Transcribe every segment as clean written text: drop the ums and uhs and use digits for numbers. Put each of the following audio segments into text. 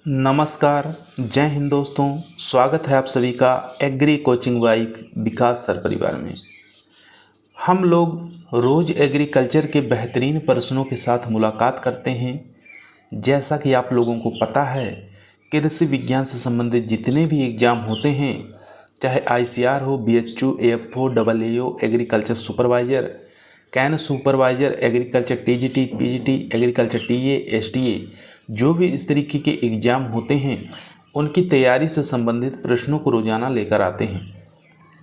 नमस्कार। जय हिंद दोस्तों, स्वागत है आप सभी का agree coaching by Vikas sir परिवार में। हम लोग रोज़ एग्रीकल्चर के बेहतरीन प्रश्नों के साथ मुलाकात करते हैं। जैसा कि आप लोगों को पता है, कृषि विज्ञान से संबंधित जितने भी एग्ज़ाम होते हैं, चाहे ICR हो, BHU, AFO, AAO, agriculture supervisor, can supervisor, agriculture TGT, PGT, agriculture TA, STA, जो भी इस तरीके के एग्ज़ाम होते हैं उनकी तैयारी से संबंधित प्रश्नों को रोज़ाना लेकर आते हैं।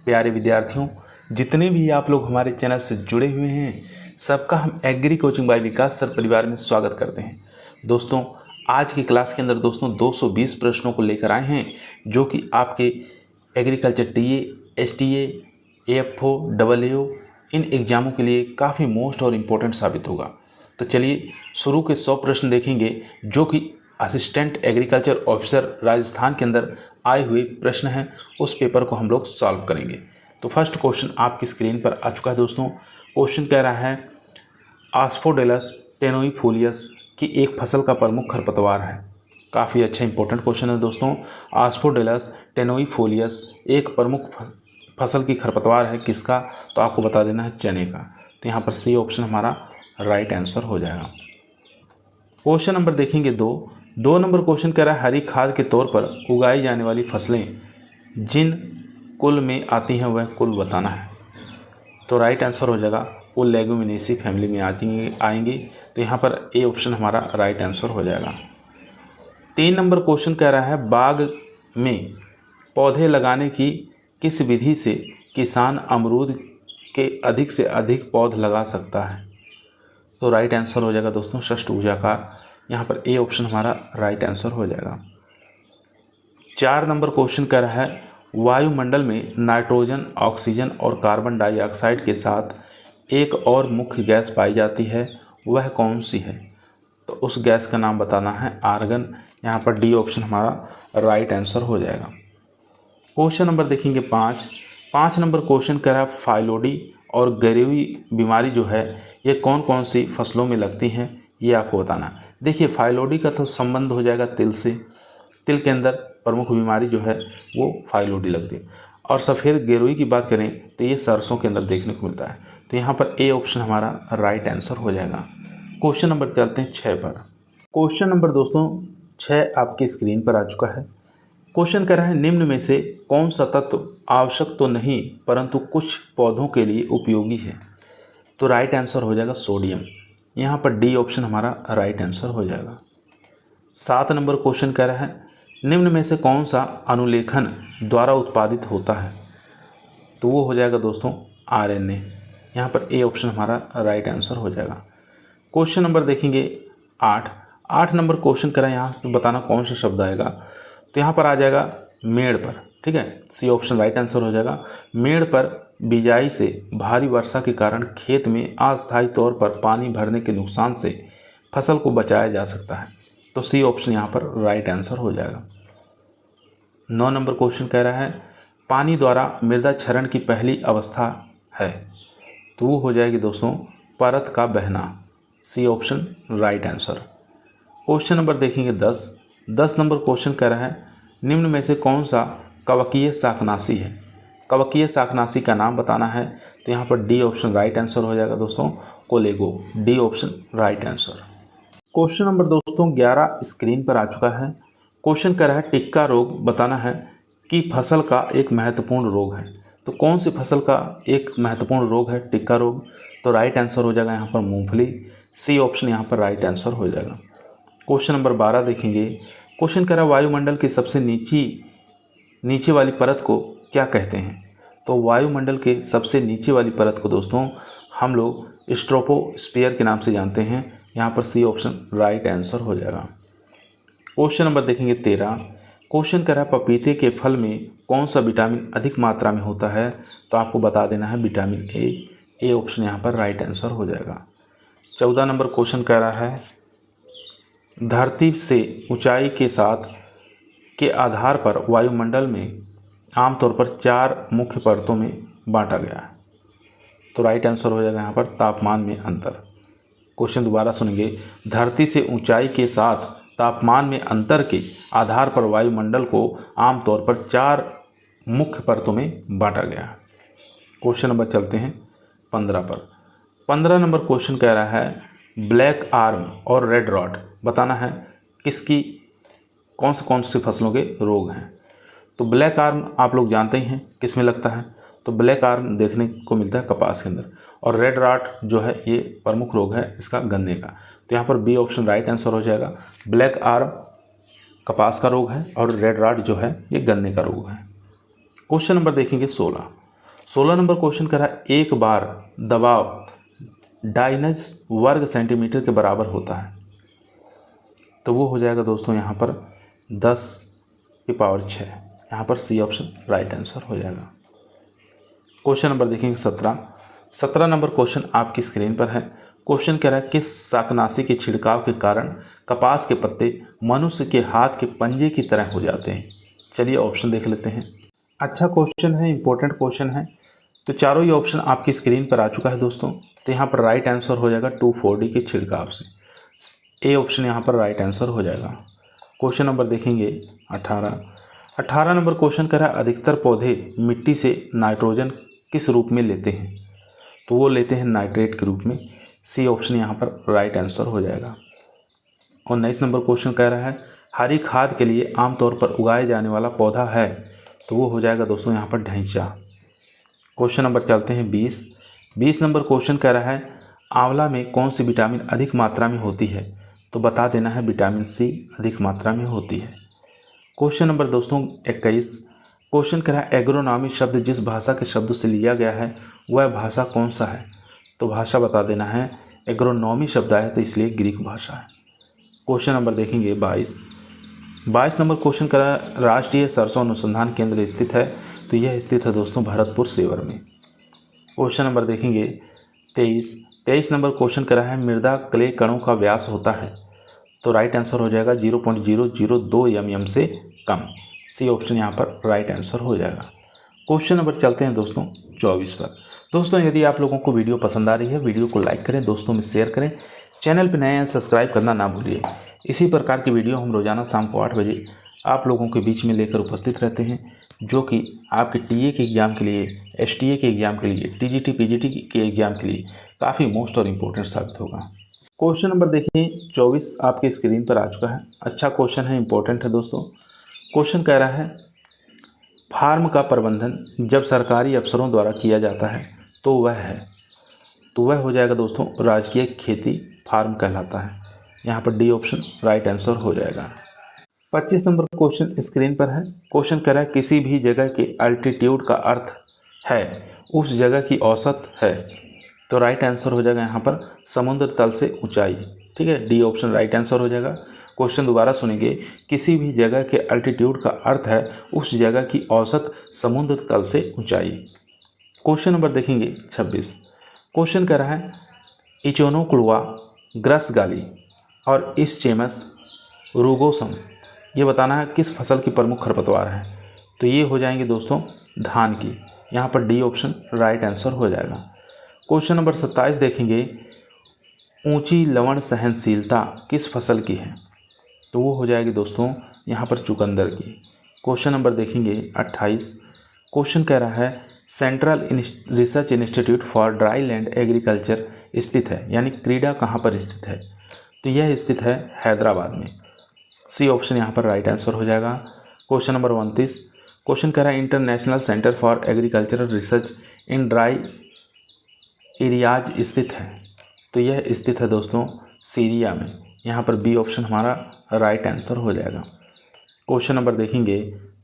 प्यारे विद्यार्थियों, जितने भी आप लोग हमारे चैनल से जुड़े हुए हैं, सबका हम एग्री कोचिंग बाय विकास सर परिवार में स्वागत करते हैं। दोस्तों, आज की क्लास के अंदर 220 प्रश्नों को लेकर आए हैं, जो कि आपके agriculture TA, STA, AFO, AAO इन एग्ज़ामों के लिए काफ़ी मोस्ट और इम्पोर्टेंट साबित होगा। तो चलिए शुरू के 100 प्रश्न देखेंगे, जो कि असिस्टेंट एग्रीकल्चर ऑफिसर राजस्थान के अंदर आए हुए प्रश्न हैं। उस पेपर को हम लोग सॉल्व करेंगे। तो फर्स्ट क्वेश्चन आपकी स्क्रीन पर आ चुका है दोस्तों। क्वेश्चन कह रहा है, आस्फोडेलस टेनोइफोलियस की एक फसल का प्रमुख खरपतवार है। काफ़ी अच्छा इंपॉर्टेंट क्वेश्चन है दोस्तों। आस्फोडेलस टेनोइफोलियस एक प्रमुख फसल की खरपतवार है, किसका? तो आपको बता देना है चने का। तो यहाँ पर सी ऑप्शन हमारा राइट आंसर हो जाएगा। क्वेश्चन नंबर देखेंगे दो नंबर क्वेश्चन कह रहा है, हरी खाद के तौर पर उगाई जाने वाली फसलें जिन कुल में आती हैं वह कुल बताना है। तो राइट आंसर हो जाएगा, कुल लेगुमिनेसी फैमिली में आएंगी। तो यहाँ पर ए ऑप्शन हमारा राइट आंसर हो जाएगा। 3 नंबर क्वेश्चन कह रहा है, बाग में पौधे लगाने की किस विधि से किसान अमरूद के अधिक से अधिक पौध लगा सकता है? तो राइट आंसर हो जाएगा दोस्तों षष्ठभुजाकार। यहाँ पर ए ऑप्शन हमारा राइट आंसर हो जाएगा। 4 नंबर क्वेश्चन कह रहा है, वायुमंडल में नाइट्रोजन, ऑक्सीजन और कार्बन डाइऑक्साइड के साथ एक और मुख्य गैस पाई जाती है, वह कौन सी है? तो उस गैस का नाम बताना है आर्गन। यहाँ पर डी ऑप्शन हमारा राइट आंसर हो जाएगा। क्वेश्चन नंबर देखेंगे 5 नंबर क्वेश्चन कह रहा है, फाइलोडी और गरेवी बीमारी जो है ये कौन कौन सी फसलों में लगती हैं, ये आपको बताना है। देखिए, फाइलोडी का तो संबंध हो जाएगा तिल से। तिल के अंदर प्रमुख बीमारी जो है वो फाइलोडी लगती है। और सफ़ेद गेरुई की बात करें तो ये सरसों के अंदर देखने को मिलता है। तो यहाँ पर ए ऑप्शन हमारा राइट आंसर हो जाएगा। क्वेश्चन नंबर चलते हैं 6 पर। क्वेश्चन नंबर दोस्तों 6 आपकी स्क्रीन पर आ चुका है। क्वेश्चन कह रहा है, निम्न में से कौन सा तत्व आवश्यक तो नहीं परंतु कुछ पौधों के लिए उपयोगी है? तो राइट आंसर हो जाएगा सोडियम। यहाँ पर डी ऑप्शन हमारा राइट आंसर हो जाएगा। 7 नंबर क्वेश्चन कह रहा है, निम्न में से कौन सा अनुलेखन द्वारा उत्पादित होता है? तो वो हो जाएगा दोस्तों RNA। यहाँ पर ए ऑप्शन हमारा राइट आंसर हो जाएगा। क्वेश्चन नंबर देखेंगे 8 नंबर क्वेश्चन कह रहा है, यहाँ पे बताना कौन सा शब्द आएगा। तो यहाँ पर आ जाएगा मेड़ पर, ठीक है। सी ऑप्शन राइट आंसर हो जाएगा। मेड़ पर बिजाई से भारी वर्षा के कारण खेत में अस्थायी तौर पर पानी भरने के नुकसान से फसल को बचाया जा सकता है। तो सी ऑप्शन यहाँ पर राइट आंसर हो जाएगा। 9 नंबर क्वेश्चन कह रहा है, पानी द्वारा मृदा क्षरण की पहली अवस्था है। तो वो हो जाएगी दोस्तों परत का बहना। C option right answer. Question number देखेंगे 10 नंबर क्वेश्चन कह रहा है, निम्न में से कौन सा कवकीय शाकनाशी है? कवकीय शाकनाशी का नाम बताना है। तो यहाँ पर डी ऑप्शन राइट आंसर हो जाएगा दोस्तों कोलेगो। D option right answer. Question number दोस्तों 11 स्क्रीन पर आ चुका है। क्वेश्चन कह रहा है, टिक्का रोग बताना है कि फसल का एक महत्वपूर्ण रोग है। तो कौन सी फसल का एक महत्वपूर्ण रोग है टिक्का रोग? तो राइट आंसर हो जाएगा यहाँ पर मूंगफली। सी ऑप्शन यहाँ पर राइट आंसर हो जाएगा। क्वेश्चन नंबर 12 देखेंगे। क्वेश्चन कह रहा है, वायुमंडल की सबसे नीचे वाली परत को क्या कहते हैं? तो वायुमंडल के सबसे नीचे वाली परत को दोस्तों हम लोग स्ट्रोपोस्फीयर के नाम से जानते हैं। यहाँ पर सी ऑप्शन राइट आंसर हो जाएगा। क्वेश्चन नंबर देखेंगे 13। क्वेश्चन कह रहा है, पपीते के फल में कौन सा विटामिन अधिक मात्रा में होता है? तो आपको बता देना है विटामिन ए ऑप्शन यहाँ पर राइट आंसर हो जाएगा। 14 नंबर क्वेश्चन कह रहा है, धरती से ऊंचाई के साथ के आधार पर वायुमंडल में आमतौर पर 4 मुख्य परतों में बांटा गया है। तो राइट आंसर हो जाएगा यहाँ पर तापमान में अंतर। क्वेश्चन दोबारा सुनेंगे, धरती से ऊंचाई के साथ तापमान में अंतर के आधार पर वायुमंडल को आमतौर पर 4 मुख्य परतों में बांटा गया है। क्वेश्चन नंबर चलते हैं 15 पर। 15 नंबर क्वेश्चन कह रहा है ब्लैक आर्म और रेड रॉट बताना है किसकी कौन सी फसलों के रोग हैं। तो ब्लैक आर्म आप लोग जानते ही हैं किस में लगता है, तो ब्लैक आर्म देखने को मिलता है कपास के अंदर, और रेड रॉट जो है ये प्रमुख रोग है इसका गन्ने का। तो यहाँ पर बी ऑप्शन राइट आंसर हो जाएगा। ब्लैक आर्म कपास का रोग है और रेड रॉट जो है ये गन्ने का रोग है। क्वेश्चन नंबर देखेंगे 16 नंबर क्वेश्चन कह रहा है एक बार दबाव डाइनज वर्ग सेंटीमीटर के बराबर होता है, तो वो हो जाएगा दोस्तों यहाँ पर 10⁶। यहाँ पर सी ऑप्शन राइट आंसर हो जाएगा। क्वेश्चन नंबर देखेंगे 17 नंबर क्वेश्चन आपकी स्क्रीन पर है। क्वेश्चन कह रहा है किस शाकनाशी के छिड़काव के कारण कपास के पत्ते मनुष्य के हाथ के पंजे की तरह हो जाते हैं। चलिए ऑप्शन देख लेते हैं। अच्छा क्वेश्चन है, इंपॉर्टेंट क्वेश्चन है। तो चारों ही ऑप्शन आपकी स्क्रीन पर आ चुका है दोस्तों। तो यहाँ पर राइट आंसर हो जाएगा 2,4-D के छिड़काव से। ए ऑप्शन यहाँ पर राइट आंसर हो जाएगा। क्वेश्चन नंबर देखेंगे 18 नंबर क्वेश्चन कह रहा है अधिकतर पौधे मिट्टी से नाइट्रोजन किस रूप में लेते हैं, तो वो लेते हैं नाइट्रेट के रूप में। सी ऑप्शन यहाँ पर राइट आंसर हो जाएगा। और 19 नंबर क्वेश्चन कह रहा है हरी खाद के लिए आमतौर पर उगाए जाने वाला पौधा है, तो वो हो जाएगा दोस्तों यहाँ पर ढैंचा। क्वेश्चन नंबर चलते हैं 20 नंबर क्वेश्चन कह रहा है आंवला में कौन सी विटामिन अधिक मात्रा में होती है, तो बता देना है विटामिन सी अधिक मात्रा में होती है। क्वेश्चन नंबर दोस्तों 21 क्वेश्चन कह रहा है एग्रोनॉमी शब्द जिस भाषा के शब्द से लिया गया है वह भाषा कौन सा है, तो भाषा बता देना है। एग्रोनॉमी शब्द आया तो इसलिए ग्रीक भाषा है। क्वेश्चन नंबर देखेंगे 22 नंबर क्वेश्चन कह रहा है राष्ट्रीय सरसों अनुसंधान केंद्र स्थित है, तो यह स्थित है दोस्तों भरतपुर सेवर में। क्वेश्चन नंबर देखेंगे 23 नंबर क्वेश्चन कह रहा है मृदा क्ले कणों का व्यास होता है, तो राइट आंसर हो जाएगा 0.002 mm से कम। सी ऑप्शन यहाँ पर राइट आंसर हो जाएगा। क्वेश्चन नंबर चलते हैं दोस्तों 24 पर। दोस्तों यदि आप लोगों को वीडियो पसंद आ रही है वीडियो को लाइक करें, दोस्तों में शेयर करें, चैनल पर नए हैं सब्सक्राइब करना ना भूलिए। इसी प्रकार की वीडियो हम रोजाना शाम को 8 बजे आप लोगों के बीच में लेकर उपस्थित रहते हैं, जो कि आपके टीए के एग्ज़ाम के लिए, एसटीए के एग्ज़ाम के लिए, टीजीटी पीजीटी के एग्ज़ाम के लिए काफ़ी मोस्ट और इम्पोर्टेंट साबित होगा। क्वेश्चन नंबर देखिए 24 आपकी स्क्रीन पर आ चुका है। अच्छा क्वेश्चन है, इंपॉर्टेंट है दोस्तों। क्वेश्चन कह रहा है फार्म का प्रबंधन जब सरकारी अफसरों द्वारा किया जाता है तो वह हो जाएगा दोस्तों राजकीय खेती फार्म कहलाता है। यहाँ पर डी ऑप्शन राइट आंसर हो जाएगा। 25 नंबर क्वेश्चन स्क्रीन पर है। क्वेश्चन कह रहा है किसी भी जगह के अल्टीट्यूड का अर्थ है उस जगह की औसत है, तो राइट आंसर हो जाएगा यहाँ पर समुद्र तल से ऊंचाई। ठीक है, डी ऑप्शन राइट आंसर हो जाएगा। क्वेश्चन दोबारा सुनेंगे, किसी भी जगह के अल्टीट्यूड का अर्थ है उस जगह की औसत समुद्र तल से ऊंचाई। क्वेश्चन नंबर देखेंगे 26। क्वेश्चन कह रहा है इचोनोक्लुआ ग्रसगाली और इस्चेमस रूगोसम ये बताना है किस फसल की प्रमुख खरपतवार है, तो ये हो जाएंगे दोस्तों धान की। यहाँ पर डी ऑप्शन राइट आंसर हो जाएगा। क्वेश्चन नंबर 27 देखेंगे ऊंची लवण सहनशीलता किस फसल की है, तो वो हो जाएगी दोस्तों यहाँ पर चुकंदर की। क्वेश्चन नंबर देखेंगे 28। क्वेश्चन कह रहा है central research institute for dry land agriculture स्थित है, यानी क्रीडा कहाँ पर स्थित है, तो यह स्थित है हैदराबाद में। सी ऑप्शन यहाँ पर राइट आंसर हो जाएगा। Question number 29। क्वेश्चन कह रहा है international centre for agricultural research in dry areas स्थित है, तो यह स्थित है दोस्तों सीरिया में। यहाँ पर बी ऑप्शन हमारा राइट आंसर हो जाएगा। क्वेश्चन नंबर देखेंगे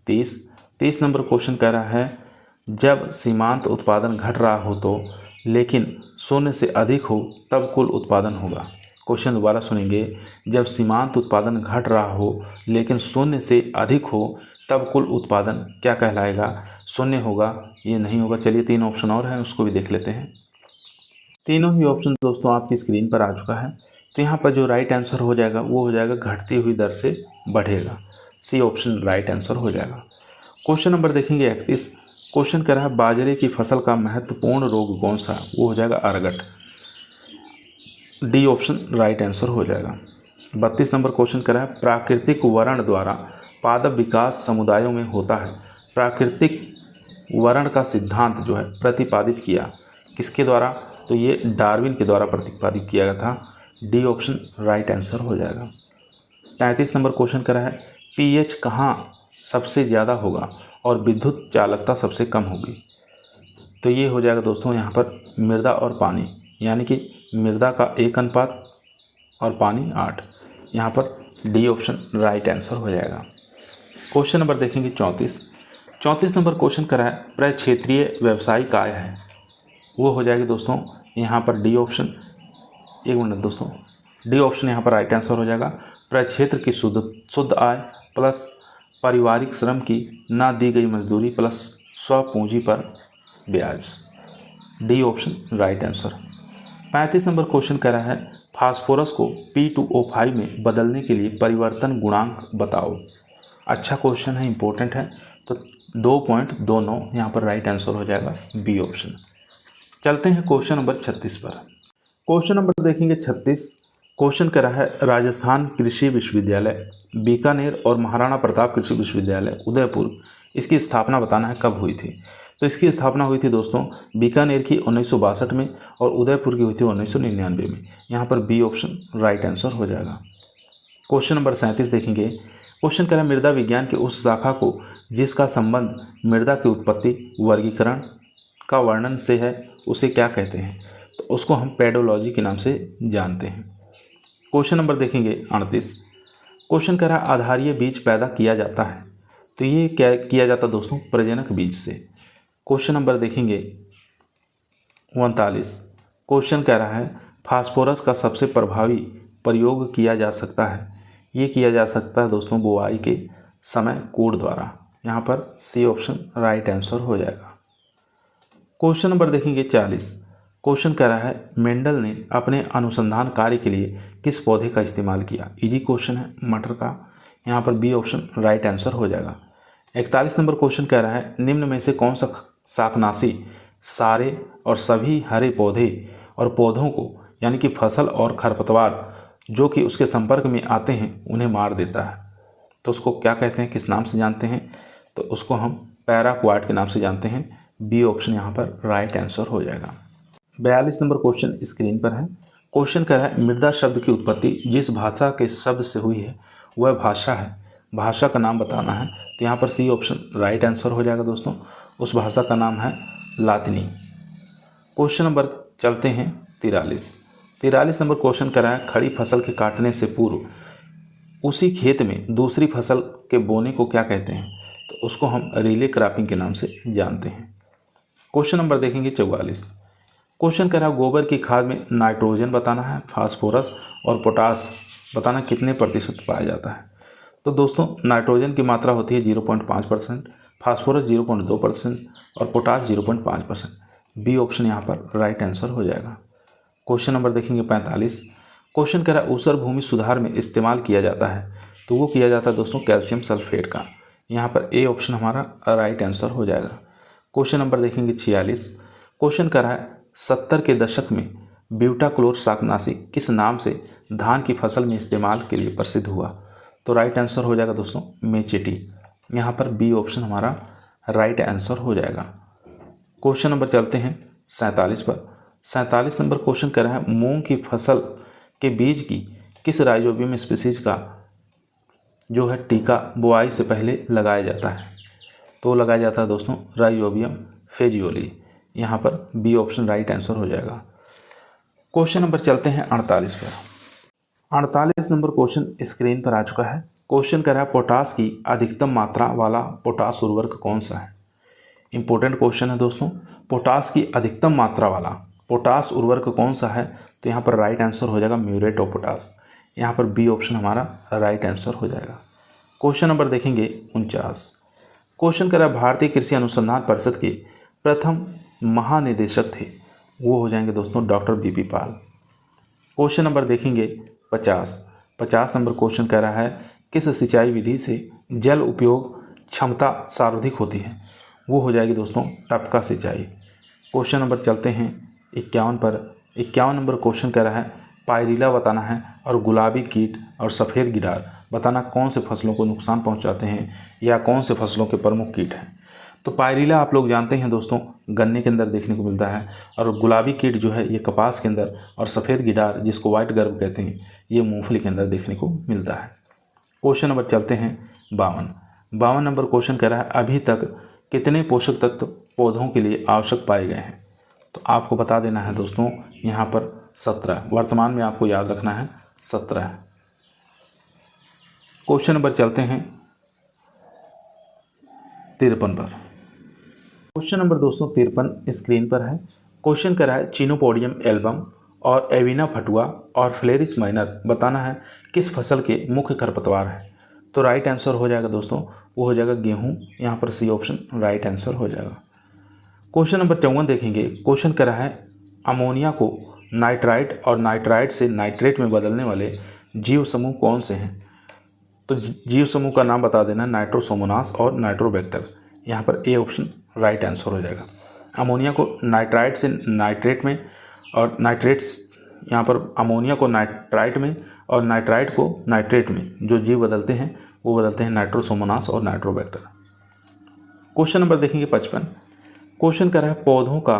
30 नंबर क्वेश्चन कह रहा है जब सीमांत उत्पादन घट रहा हो तो लेकिन शून्य से अधिक हो तब कुल उत्पादन होगा। क्वेश्चन दोबारा सुनेंगे, जब सीमांत उत्पादन घट रहा हो लेकिन शून्य से अधिक हो तब कुल उत्पादन क्या कहलाएगा, शून्य होगा, ये नहीं होगा। चलिए 3 ऑप्शन और हैं उसको भी देख लेते हैं। तीनों ही ऑप्शन दोस्तों आपकी स्क्रीन पर आ चुका है। तो यहाँ पर जो राइट आंसर हो जाएगा वो हो जाएगा घटती हुई दर से बढ़ेगा। सी ऑप्शन राइट आंसर हो जाएगा। क्वेश्चन नंबर देखेंगे 31। क्वेश्चन कह रहा है बाजरे की फसल का महत्वपूर्ण रोग कौन सा, वो हो जाएगा ergot. D option right answer हो जाएगा। 32 नंबर क्वेश्चन करा है प्राकृतिक वर्ण द्वारा पादप विकास समुदायों में होता है। प्राकृतिक वर्ण का सिद्धांत जो है प्रतिपादित किया किसके द्वारा, तो ये डार्विन के द्वारा प्रतिपादित किया गया था। डी ऑप्शन राइट आंसर हो जाएगा। 33 नंबर क्वेश्चन करा है पीएच कहाँ सबसे ज़्यादा होगा और विद्युत चालकता सबसे कम होगी, तो ये हो जाएगा दोस्तों यहाँ पर मृदा और पानी, यानी कि मृदा का 1 अनुपात और पानी 8, यहाँ पर डी ऑप्शन राइट आंसर हो जाएगा। क्वेश्चन नंबर देखेंगे 34 नंबर क्वेश्चन करा है प्रक्षेत्रीय व्यावसायिक आय है, वो हो जाएगी दोस्तों यहाँ पर डी ऑप्शन, एक मिनट दोस्तों, डी ऑप्शन यहाँ पर राइट आंसर हो जाएगा। प्रक्षेत्र की शुद्ध आय प्लस पारिवारिक श्रम की ना दी गई मजदूरी प्लस स्व पूंजी पर ब्याज, D option right answer. 35 number question कह रहा है फास्फोरस को P2O5 में बदलने के लिए परिवर्तन गुणांक बताओ। अच्छा क्वेश्चन है, इंपॉर्टेंट है, तो 2.29 यहाँ पर राइट आंसर हो जाएगा, बी ऑप्शन। चलते हैं क्वेश्चन नंबर 36 पर। क्वेश्चन नंबर देखेंगे 36। क्वेश्चन करा है राजस्थान कृषि विश्वविद्यालय बीकानेर और महाराणा प्रताप कृषि विश्वविद्यालय उदयपुर, इसकी स्थापना बताना है कब हुई थी। तो इसकी स्थापना हुई थी दोस्तों बीकानेर की 1962 में और उदयपुर की हुई थी 1999 में, यहाँ पर बी ऑप्शन राइट आंसर हो जाएगा। क्वेश्चन नंबर 37 देखेंगे। क्वेश्चन करा मृदा विज्ञान की उस शाखा को जिसका संबंध मृदा की उत्पत्ति वर्गीकरण का वर्णन से है उसे क्या कहते हैं, तो उसको हम पेडोलॉजी के नाम से जानते हैं। क्वेश्चन नंबर देखेंगे 38। क्वेश्चन करा आधारीय बीज पैदा किया जाता है, तो ये क्या किया जाता दोस्तों, प्रजनक बीज से। क्वेश्चन नंबर देखेंगे 39। क्वेश्चन कह रहा है फास्फोरस का सबसे प्रभावी प्रयोग किया जा सकता है, ये किया जा सकता है दोस्तों बुआई के समय कूड़ द्वारा, यहाँ पर सी ऑप्शन राइट आंसर हो जाएगा। क्वेश्चन नंबर देखेंगे 40। क्वेश्चन कह रहा है मेंडल ने अपने अनुसंधान कार्य के लिए किस पौधे का इस्तेमाल किया। इजी क्वेश्चन है, मटर का, यहाँ पर बी ऑप्शन राइट आंसर हो जाएगा। 41 नंबर क्वेश्चन कह रहा है निम्न में से कौन सा शाकनाशी सारे और सभी हरे पौधे और पौधों को यानी कि फसल और खरपतवार जो कि उसके संपर्क में आते हैं उन्हें मार देता है, तो उसको क्या कहते हैं, किस नाम से जानते हैं, तो उसको हम पैराक्वाट के नाम से जानते हैं। बी ऑप्शन यहाँ पर राइट आंसर हो जाएगा। 42 नंबर क्वेश्चन स्क्रीन पर है। क्वेश्चन कह रहा है मृदा शब्द की उत्पत्ति जिस भाषा के शब्द से हुई है वह भाषा है, भाषा का नाम बताना है, तो यहाँ पर सी ऑप्शन राइट आंसर हो जाएगा दोस्तों। उस भाषा का नाम है लातिनी। क्वेश्चन नंबर चलते हैं 43 नंबर क्वेश्चन कह रहा है खड़ी फसल के काटने से पूर्व उसी खेत में दूसरी फसल के बोने को क्या कहते हैं, तो उसको हम रिले क्रॉपिंग के नाम से जानते हैं। क्वेश्चन नंबर देखेंगे 44। क्वेश्चन कह रहा है गोबर की खाद में नाइट्रोजन बताना है, फास्फोरस और पोटास बताना कितने प्रतिशत पाया जाता है। तो दोस्तों नाइट्रोजन की मात्रा होती है 0.5%, फास्फोरस 0.2% और पोटास 0.5%। बी ऑप्शन यहाँ पर राइट आंसर हो जाएगा। क्वेश्चन नंबर देखेंगे 45। क्वेश्चन कह रहा है ऊसर भूमि सुधार में इस्तेमाल किया जाता है, तो वो किया जाता है दोस्तों कैल्शियम सल्फेट का, यहाँ पर ए ऑप्शन हमारा राइट आंसर हो जाएगा। क्वेश्चन नंबर देखेंगे 46। क्वेश्चन कह रहा है 70 के दशक में ब्यूटाक्लोर शाकनाशी किस नाम से धान की फसल में इस्तेमाल के लिए प्रसिद्ध हुआ, तो राइट आंसर हो जाएगा दोस्तों मेचेटी, यहाँ पर बी ऑप्शन हमारा राइट आंसर हो जाएगा। क्वेश्चन नंबर चलते हैं 47 पर। 47 नंबर क्वेश्चन कर रहा है मूंग की फसल के बीज की किस राइजोबियम स्पीसीज का जो है टीका बुआई से पहले लगाया जाता है, तो लगाया जाता है दोस्तों राइजोबियम फेजियोली, यहाँ पर बी ऑप्शन राइट आंसर हो जाएगा। क्वेश्चन नंबर चलते हैं 48 पर। 48 नंबर क्वेश्चन स्क्रीन पर आ चुका है। क्वेश्चन कर रहा है पोटास की अधिकतम मात्रा वाला पोटास उर्वरक कौन सा है। इंपॉर्टेंट क्वेश्चन है दोस्तों, पोटास की अधिकतम मात्रा वाला पोटास उर्वरक कौन सा है, तो यहाँ पर राइट आंसर हो जाएगा म्यूरेट ऑफ पोटास, यहाँ पर बी ऑप्शन हमारा राइट आंसर हो जाएगा। क्वेश्चन नंबर देखेंगे 49। क्वेश्चन कर रहा है भारतीय कृषि अनुसंधान परिषद के प्रथम महानिदेशक थे, वो हो जाएंगे दोस्तों डॉक्टर बीपी पाल। क्वेश्चन नंबर देखेंगे 50 नंबर क्वेश्चन कह रहा है किस सिंचाई विधि से जल उपयोग क्षमता सर्वाधिक होती है, वो हो जाएगी दोस्तों टपका सिंचाई। क्वेश्चन नंबर चलते हैं 51 पर। 51 नंबर क्वेश्चन कह रहा है पायरिला बताना है और गुलाबी कीट और सफ़ेद गिडार बताना कौन से फसलों को नुकसान पहुंचाते हैं या कौन से फसलों के प्रमुख कीट हैं। तो पायरिला आप लोग जानते हैं दोस्तों, गन्ने के अंदर देखने को मिलता है, और गुलाबी कीट जो है ये कपास के अंदर, और सफ़ेद गिडार जिसको वाइट गर्व कहते हैं ये मूंगफली के अंदर देखने को मिलता है। क्वेश्चन नंबर चलते हैं 52 नंबर क्वेश्चन कह रहा है अभी तक कितने पोषक तत्व पौधों के लिए आवश्यक पाए गए हैं। तो आपको बता देना है दोस्तों यहाँ पर 17, वर्तमान में आपको याद रखना है 17। क्वेश्चन नंबर चलते हैं 53 पर। क्वेश्चन नंबर दोस्तों 53 स्क्रीन पर है। क्वेश्चन कह रहा है चिनोपोडियम एल्बम और एविना फटुआ और फ्लेरिस माइनर बताना है किस फसल के मुख्य खरपतवार हैं। तो राइट आंसर हो जाएगा दोस्तों, वो हो जाएगा गेहूं। यहाँ पर सी ऑप्शन राइट आंसर हो जाएगा। क्वेश्चन नंबर 54 देखेंगे। क्वेश्चन कह रहा है अमोनिया को नाइट्राइट और नाइट्राइट से नाइट्रेट में बदलने वाले जीव समूह कौन से हैं। तो जीव समूह का नाम बता देना, नाइट्रोसोमोनास और नाइट्रोबैक्टर। यहाँ पर ए ऑप्शन राइट आंसर हो जाएगा। अमोनिया को नाइट्राइट से नाइट्रेट में और नाइट्रेट्स, यहाँ पर अमोनिया को नाइट्राइट में और नाइट्राइट को नाइट्रेट में जो जीव बदलते हैं वो बदलते हैं नाइट्रोसोमोनास और नाइट्रोबैक्टर। क्वेश्चन नंबर देखेंगे 55। क्वेश्चन कर रहा है पौधों का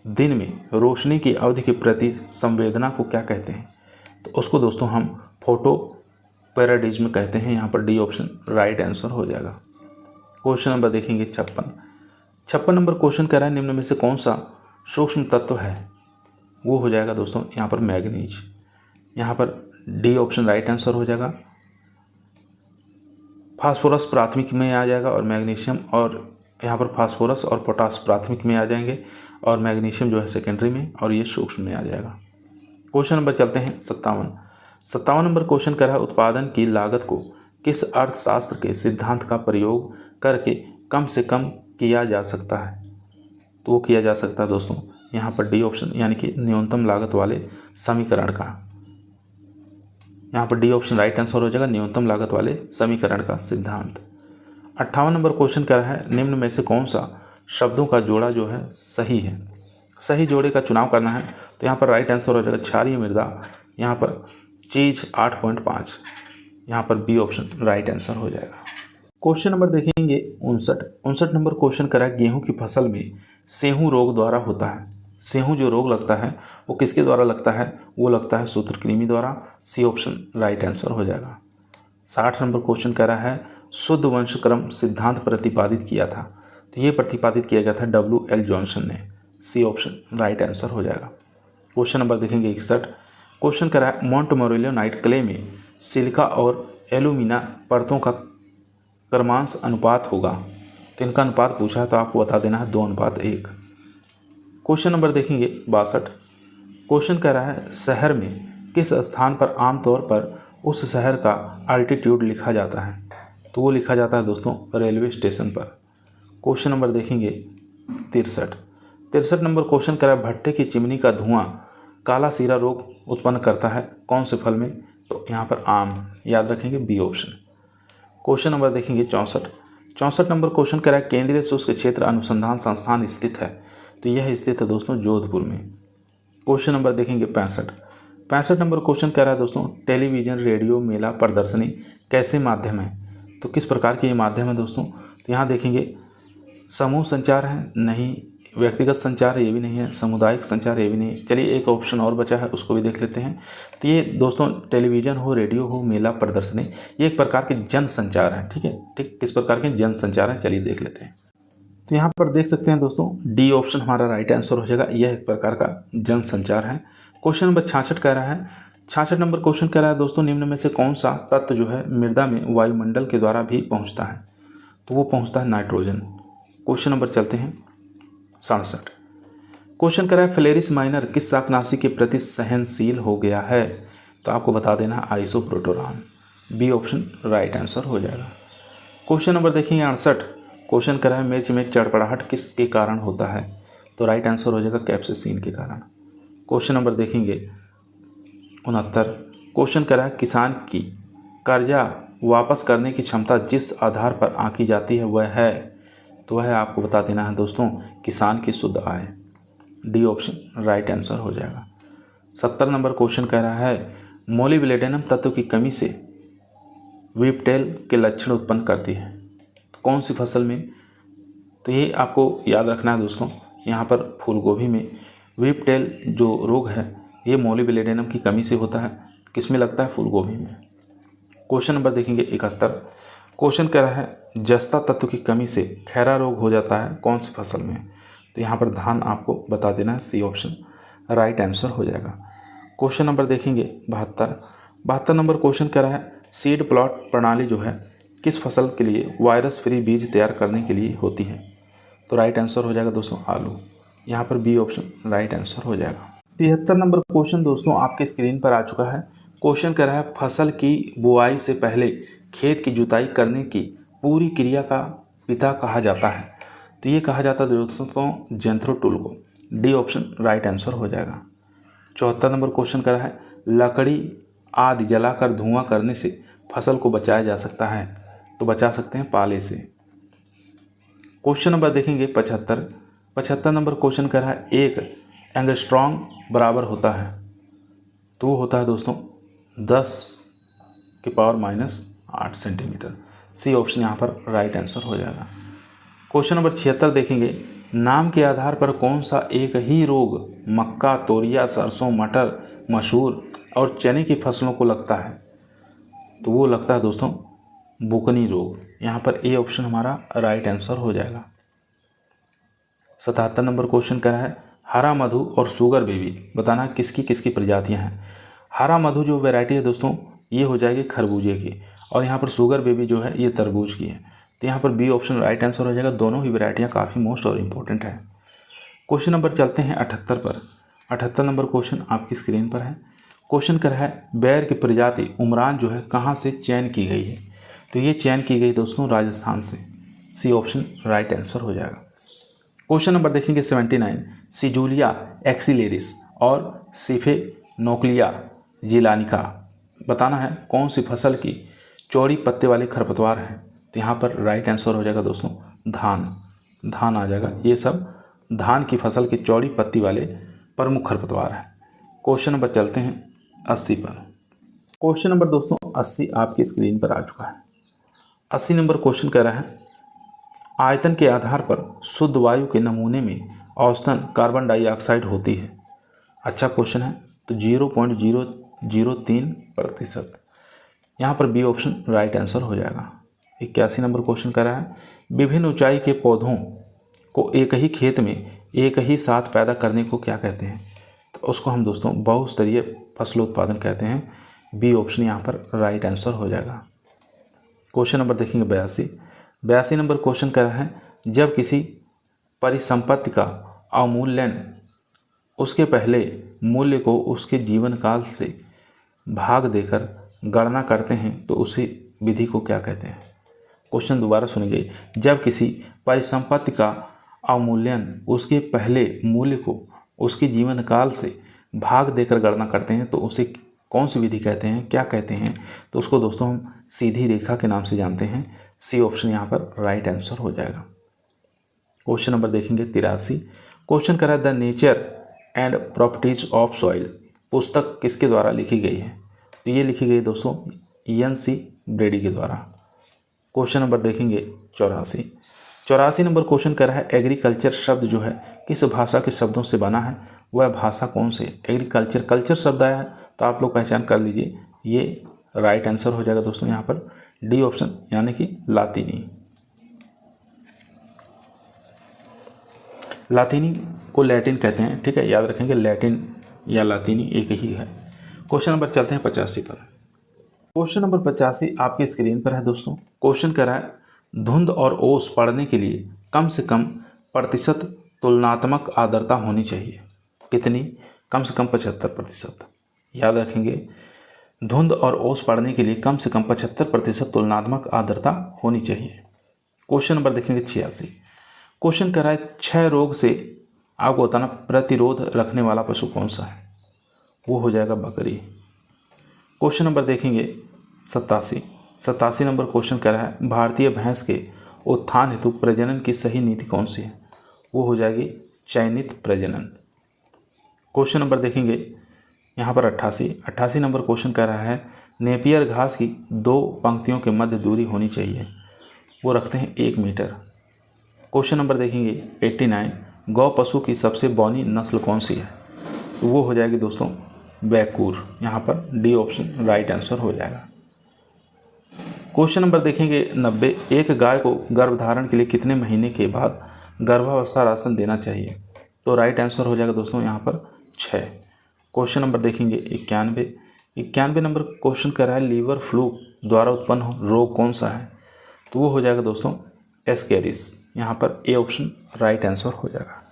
दिन में रोशनी की अवधि के प्रति संवेदना को क्या कहते हैं। तो उसको दोस्तों हम फोटो पैराडिज्म कहते हैं। यहाँ पर डी ऑप्शन राइट आंसर हो जाएगा। क्वेश्चन नंबर देखेंगे 56 नंबर क्वेश्चन कह रहा है निम्न में से कौन सा सूक्ष्म तत्व है। वो हो जाएगा दोस्तों यहाँ पर मैग्नीज। यहाँ पर डी ऑप्शन राइट आंसर हो जाएगा। फास्फोरस प्राथमिक में आ जाएगा और मैग्नीशियम, और यहाँ पर फास्फोरस और पोटास प्राथमिक में आ जाएंगे और मैग्नीशियम जो है सेकेंडरी में, और ये सूक्ष्म में आ जाएगा। क्वेश्चन नंबर चलते हैं 57 नंबर क्वेश्चन कर रहा है उत्पादन की लागत को किस अर्थशास्त्र के सिद्धांत का प्रयोग करके कम से कम किया जा सकता है। तो वो किया जा सकता है दोस्तों यहाँ पर डी ऑप्शन, यानी कि न्यूनतम लागत वाले समीकरण का। यहाँ पर डी ऑप्शन राइट आंसर हो जाएगा, न्यूनतम लागत वाले समीकरण का सिद्धांत। 58 नंबर क्वेश्चन कर रहा है निम्न में से कौन सा शब्दों का जोड़ा जो है सही है। सही जोड़े का चुनाव करना है। तो यहाँ पर राइट आंसर हो जाएगा क्षारीय मृदा, यहाँ पर चीज 8.5, यहाँ पर बी ऑप्शन राइट आंसर हो जाएगा। क्वेश्चन नंबर देखेंगे 59 नंबर क्वेश्चन करा गेहूं की फसल में सेहू रोग द्वारा होता है। सेहू जो रोग लगता है वो किसके द्वारा लगता है, वो लगता है सूत्रकृमि द्वारा। सी ऑप्शन राइट आंसर हो जाएगा। 60 नंबर क्वेश्चन कह रहा है शुद्ध वंशक्रम सिद्धांत प्रतिपादित किया था। तो ये प्रतिपादित किया गया था WL जॉनसन ने। सी ऑप्शन राइट आंसर हो जाएगा। क्वेश्चन नंबर देखेंगे 61। क्वेश्चन कह रहा है मोंटमोरेलियोनाइट क्ले में सिलिका और एल्यूमिना परतों का क्रमांश अनुपात होगा। तो इनका अनुपात पूछा है तो आपको बता देना है 2:1। क्वेश्चन नंबर देखेंगे 62। क्वेश्चन कह रहा है शहर में किस स्थान पर आमतौर पर उस शहर का अल्टीट्यूड लिखा जाता है। तो वो लिखा जाता है दोस्तों रेलवे स्टेशन पर। क्वेश्चन नंबर देखेंगे 63 नंबर क्वेश्चन कह रहा है भट्टे की चिमनी का धुआं काला सीरा रोग उत्पन्न करता है कौन से फल में। तो यहाँ पर आम, याद रखेंगे बी ऑप्शन। क्वेश्चन नंबर देखेंगे 64 नंबर क्वेश्चन कह रहा है केंद्रीय शुष्क क्षेत्र अनुसंधान संस्थान स्थित है। तो यह स्थित है दोस्तों जोधपुर में। क्वेश्चन नंबर देखेंगे 65 नंबर क्वेश्चन कह रहा है दोस्तों टेलीविज़न रेडियो मेला प्रदर्शनी कैसे माध्यम है। तो किस प्रकार के ये माध्यम है दोस्तों। तो यहाँ देखेंगे समूह संचार है, नहीं व्यक्तिगत संचार है, ये भी नहीं है, सामुदायिक संचार ये भी नहीं है। चलिए एक ऑप्शन और बचा है उसको भी देख लेते हैं। तो ये दोस्तों टेलीविज़न हो, रेडियो हो, मेला प्रदर्शनी, ये एक प्रकार के जन संचार हैं। ठीक है, ठीक किस प्रकार के जन संचार हैं चलिए देख लेते हैं। तो यहाँ पर देख सकते हैं दोस्तों डी ऑप्शन हमारा राइट आंसर हो जाएगा। यह एक प्रकार का जन संचार है। क्वेश्चन नंबर 66 कह रहा है 66 नंबर क्वेश्चन कह रहा है दोस्तों निम्न में से कौन सा तत्व जो है मृदा में वायुमंडल के द्वारा भी पहुँचता है। तो वो पहुँचता है नाइट्रोजन। क्वेश्चन नंबर चलते हैं 67। क्वेश्चन कह रहा है फ्लेरिस माइनर किस शाकनाशी के प्रति सहनशील हो गया है। तो आपको बता देना है आइसोप्रोटोरान। बी ऑप्शन राइट आंसर हो जाएगा। क्वेश्चन नंबर देखेंगे 68। क्वेश्चन कह रहा है मिर्च में चड़पड़ाहट किसके कारण होता है। तो राइट आंसर हो जाएगा कैप्साइसिन के कारण। क्वेश्चन नंबर देखेंगे 69। क्वेश्चन कह रहा है किसान की कर्जा वापस करने की क्षमता जिस आधार पर आंकी जाती है वह है। तो वह आपको बता देना है दोस्तों किसान की शुद्ध आय। डी ऑप्शन राइट आंसर हो जाएगा। 70 नंबर क्वेश्चन कह रहा है मोलिब्डेनम तत्व की कमी से व्हीपटेल के लक्षण उत्पन्न करती है। तो कौन सी फसल में? तो ये आपको याद रखना है दोस्तों, यहाँ पर फूल गोभी में व्हीपटेल जो रोग है ये मोलिब्डेनम की कमी से होता है। किस में लगता है? फूल गोभी में। क्वेश्चन नंबर देखेंगे 71। क्वेश्चन कह रहा है जस्ता तत्व की कमी से खैरा रोग हो जाता है कौन सी फसल में? तो यहाँ पर धान आपको बता देना है, सी ऑप्शन राइट आंसर हो जाएगा। क्वेश्चन नंबर देखेंगे 72 नंबर क्वेश्चन कह रहा है सीड प्लॉट प्रणाली जो है किस फसल के लिए वायरस फ्री बीज तैयार करने के लिए होती है? तो राइट आंसर हो जाएगा दोस्तों आलू। यहाँ पर बी ऑप्शन राइट आंसर हो जाएगा। 73 नंबर क्वेश्चन दोस्तों आपके स्क्रीन पर आ चुका है। क्वेश्चन कह रहा है फसल की बुआई से पहले खेत की जुताई करने की पूरी क्रिया का पिता कहा जाता है। तो ये कहा जाता है दोस्तों जेंथ्रो टूल को। डी ऑप्शन राइट आंसर हो जाएगा। 74 नंबर क्वेश्चन कह रहा है लकड़ी आदि जलाकर धुआं करने से फसल को बचाया जा सकता है। तो बचा सकते हैं पाले से। क्वेश्चन नंबर देखेंगे 75 नंबर क्वेश्चन कह रहा है एक एंगस्ट्रॉम बराबर होता है। तो वो होता है दोस्तों 10⁻⁻8 सेंटीमीटर। सी ऑप्शन यहाँ पर राइट आंसर हो जाएगा। क्वेश्चन नंबर 76 देखेंगे नाम के आधार पर कौन सा एक ही रोग मक्का, तोरिया, सरसों, मटर, मसूर और चने की फसलों को लगता है? तो वो लगता है दोस्तों बुकनी रोग। यहाँ पर ए ऑप्शन हमारा राइट आंसर हो जाएगा। 77 नंबर क्वेश्चन कर रहा है हरा मधु और शुगर बेबी बताना किसकी किसकी प्रजातियां हैं। हरा मधु जो वैरायटी है दोस्तों ये हो जाएगी खरबूजे की, और यहाँ पर शुगर बेबी जो है ये तरबूज की है। तो यहाँ पर बी ऑप्शन राइट आंसर हो जाएगा। दोनों ही वैरायटियाँ काफ़ी मोस्ट और इम्पोर्टेंट है। क्वेश्चन नंबर चलते हैं 78 पर। 78 नंबर क्वेश्चन आपकी स्क्रीन पर है। क्वेश्चन कर रहा है बैर की प्रजाति उमरान जो है कहाँ से चयन की गई है? तो ये चयन की गई दोस्तों राजस्थान से। सी ऑप्शन राइट आंसर हो जाएगा। क्वेश्चन नंबर देखेंगे 79 सिजूलिया एक्सिलेरिस और सिफेनोक्लिया जिलानिका बताना है कौन सी फसल की चौड़ी पत्ते वाले खरपतवार हैं? तो यहाँ पर राइट आंसर हो जाएगा दोस्तों धान आ जाएगा। ये सब धान की फसल के चौड़ी पत्ती वाले प्रमुख खरपतवार हैं। क्वेश्चन नंबर चलते हैं 80 पर। क्वेश्चन नंबर दोस्तों 80 आपकी स्क्रीन पर आ चुका है। 80 नंबर क्वेश्चन कह रहा है आयतन के आधार पर शुद्ध वायु के नमूने में औसतन कार्बन डाइऑक्साइड होती है। अच्छा क्वेश्चन है। तो 0.003%। यहाँ पर बी ऑप्शन राइट आंसर हो जाएगा। 81 नंबर क्वेश्चन कह रहा है विभिन्न ऊंचाई के पौधों को एक ही खेत में एक ही साथ पैदा करने को क्या कहते हैं? तो उसको हम दोस्तों बहुस्तरीय फसल उत्पादन कहते हैं। बी ऑप्शन यहाँ पर राइट आंसर हो जाएगा। क्वेश्चन नंबर देखेंगे 82 नंबर क्वेश्चन कह रहा है जब किसी परिसंपत्ति का अवमूल्यन उसके पहले मूल्य को उसके जीवन काल से भाग देकर गणना करते हैं तो उसी विधि को क्या कहते हैं? क्वेश्चन दोबारा सुनिए। जब किसी परिसंपत्ति का अवमूल्यन उसके पहले मूल्य को उसके जीवन काल से भाग देकर गणना करते हैं तो उसे कौन सी विधि कहते हैं, क्या कहते हैं? तो उसको दोस्तों हम सीधी रेखा के नाम से जानते हैं। सी ऑप्शन यहाँ पर राइट आंसर हो जाएगा। क्वेश्चन नंबर देखेंगे 83। क्वेश्चन कर रहा है the nature and properties of soil पुस्तक किसके द्वारा लिखी गई है? तो ये लिखी गई दोस्तों ENC ब्रेडी के द्वारा। क्वेश्चन नंबर देखेंगे 84 नंबर क्वेश्चन कर रहा है एग्रीकल्चर शब्द जो है किस भाषा के शब्दों से बना है? वह भाषा कौन से? कल्चर शब्द आया है तो आप लोग पहचान कर लीजिए। ये राइट आंसर हो जाएगा दोस्तों यहाँ पर डी ऑप्शन यानी कि लातीनी को लैटिन कहते हैं। ठीक है, याद रखेंगे लैटिन या लातीनी एक ही है। क्वेश्चन नंबर चलते हैं 85 पर। क्वेश्चन नंबर 85 आपकी स्क्रीन पर है दोस्तों। क्वेश्चन कर रहा है धुंध और ओस पढ़ने के लिए कम से कम प्रतिशत तुलनात्मक आर्द्रता होनी चाहिए। कितनी? कम से कम 75%। याद रखेंगे धुंध और ओस पढ़ने के लिए कम से कम 75% तुलनात्मक आर्द्रता होनी चाहिए। क्वेश्चन नंबर देखेंगे 86। क्वेश्चन कर रहा है क्षय रोग से आपको बताना प्रतिरोध रखने वाला पशु कौन सा है? वो हो जाएगा बकरी। क्वेश्चन नंबर देखेंगे 87 नंबर क्वेश्चन कर रहा है भारतीय भैंस के उत्थान हेतु प्रजनन की सही नीति कौन सी है? वो हो जाएगी चयनित प्रजनन। क्वेश्चन नंबर देखेंगे यहाँ पर 88 नंबर क्वेश्चन कह रहा है नेपियर घास की 2 पंक्तियों के मध्य दूरी होनी चाहिए, वो रखते हैं 1 मीटर। क्वेश्चन नंबर देखेंगे 89, गौ पशु की सबसे बौनी नस्ल कौन सी है, तो वो हो जाएगी दोस्तों बैकूर। यहाँ पर डी ऑप्शन राइट आंसर हो जाएगा। क्वेश्चन नंबर देखेंगे 90, एक गाय को गर्भधारण के लिए कितने महीने के बाद गर्भावस्था राशन देना चाहिए, तो राइट आंसर हो जाएगा दोस्तों यहाँ पर 6। क्वेश्चन नंबर देखेंगे 91 नंबर क्वेश्चन कर रहा है लीवर फ्लू द्वारा उत्पन्न रोग कौन सा है, तो वो हो जाएगा दोस्तों एस्केरिस। यहाँ पर ए ऑप्शन राइट आंसर हो जाएगा।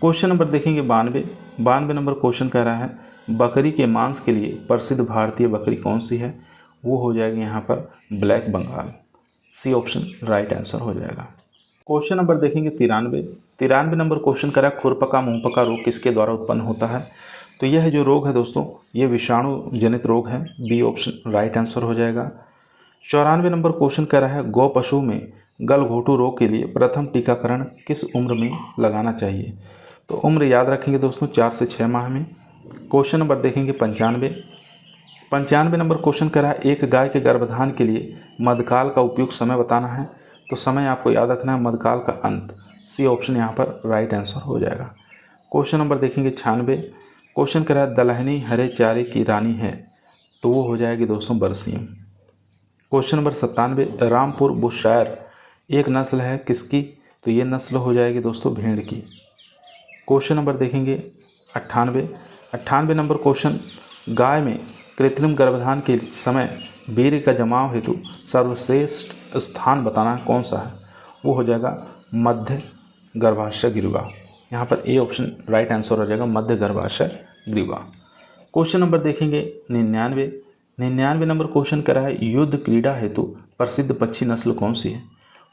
क्वेश्चन नंबर देखेंगे 92 नंबर क्वेश्चन कह रहा है बकरी के मांस के लिए प्रसिद्ध भारतीय बकरी कौन सी है, वो हो जाएगी यहाँ पर black Bengal. C option right answer हो जाएगा। क्वेश्चन नंबर देखेंगे 93 नंबर क्वेश्चन करा खुरपका मुंहपका रोग किसके द्वारा उत्पन्न होता है, तो यह जो रोग है दोस्तों ये विषाणु जनित रोग है। बी ऑप्शन राइट आंसर हो जाएगा। 94 नंबर क्वेश्चन कह रहा है गौ पशु में गलघोटू रोग के लिए प्रथम टीकाकरण किस उम्र में लगाना चाहिए, तो उम्र याद रखेंगे दोस्तों 4 से 6 माह में। क्वेश्चन नंबर देखेंगे 95 नंबर क्वेश्चन कह रहा है एक गाय के गर्भधान के लिए मध्यकाल का उपयुक्त समय बताना है, तो समय आपको याद रखना है मध्यकाल का अंत। सी ऑप्शन यहाँ पर राइट आंसर हो जाएगा। क्वेश्चन नंबर देखेंगे 96, क्वेश्चन कह रहा है दलहनी हरे चारे की रानी है, तो वो हो जाएगी दोस्तों बरसीम। क्वेश्चन नंबर 97, रामपुर बुशशायर एक नस्ल है किसकी, तो ये नस्ल हो जाएगी दोस्तों भेड़ की। क्वेश्चन नंबर देखेंगे 98 नंबर क्वेश्चन गाय में कृत्रिम गर्भधान के समय वीर्य का जमाव हेतु सर्वश्रेष्ठ स्थान बताना कौन सा है, वो हो जाएगा मध्य गर्भाशय ग्रीवा। यहाँ पर ए ऑप्शन राइट आंसर हो जाएगा मध्य गर्भाशय ग्रीवा। क्वेश्चन नंबर देखेंगे 99 नंबर क्वेश्चन कर रहा है युद्ध क्रीड़ा हेतु प्रसिद्ध पक्षी नस्ल कौन सी है,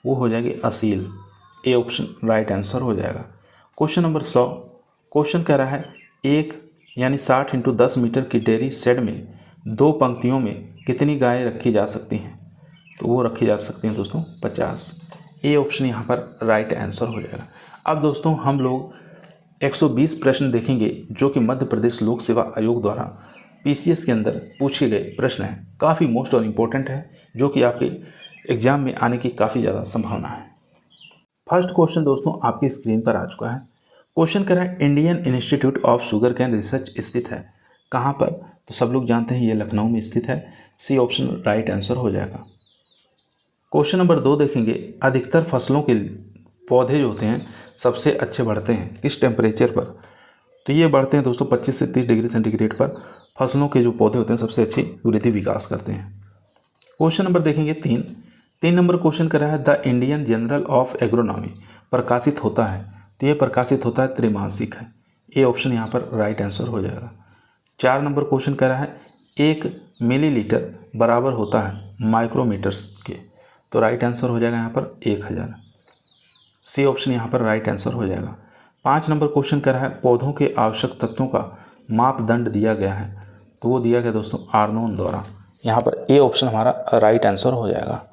वो हो जाएगी Aseel. A option right answer हो जाएगा। क्वेश्चन नंबर 100 क्वेश्चन कह रहा है एक यानी 60 × 10 मीटर की डेयरी शेड में 2 पंक्तियों में कितनी गायें रखी जा सकती हैं, तो वो रखी जा सकती हैं दोस्तों 50। ए ऑप्शन यहाँ पर राइट आंसर हो जाएगा। अब दोस्तों हम लोग 120 प्रश्न देखेंगे जो कि मध्य प्रदेश लोक सेवा आयोग द्वारा पीसीएस के अंदर पूछे गए प्रश्न हैं। काफ़ी मोस्ट और इम्पोर्टेंट है जो कि आपके एग्जाम में आने की काफ़ी ज़्यादा संभावना है। फर्स्ट क्वेश्चन दोस्तों आपकी स्क्रीन पर आ चुका है। क्वेश्चन कर रहा है Indian institute of sugar cane research स्थित है कहाँ पर, तो सब लोग जानते हैं ये लखनऊ में स्थित है। सी ऑप्शन राइट आंसर हो जाएगा। क्वेश्चन नंबर 2 देखेंगे अधिकतर फसलों के पौधे जो होते हैं सबसे अच्छे बढ़ते हैं किस टेम्परेचर पर, तो ये बढ़ते हैं दोस्तों 25 से 30 डिग्री सेंटीग्रेड पर फसलों के जो पौधे होते हैं सबसे अच्छी वृद्धि विकास करते हैं। क्वेश्चन नंबर देखेंगे 3 नंबर क्वेश्चन कर रहा है the Indian journal of agronomy प्रकाशित होता है, तो ये प्रकाशित होता है त्रैमासिक है। ए ऑप्शन यहाँ पर राइट आंसर हो जाएगा। 4 नंबर क्वेश्चन कर रहा है 1 मिलीलीटर बराबर होता है माइक्रोमीटर्स के, तो राइट आंसर हो जाएगा यहाँ पर 1000। सी ऑप्शन यहाँ पर राइट आंसर हो जाएगा। 5 नंबर क्वेश्चन कर रहा है पौधों के आवश्यक तत्वों का मापदंड दिया गया है, तो वो दिया गया दोस्तों आर्नोन द्वारा। यहाँ पर ए ऑप्शन हमारा राइट आंसर हो जाएगा।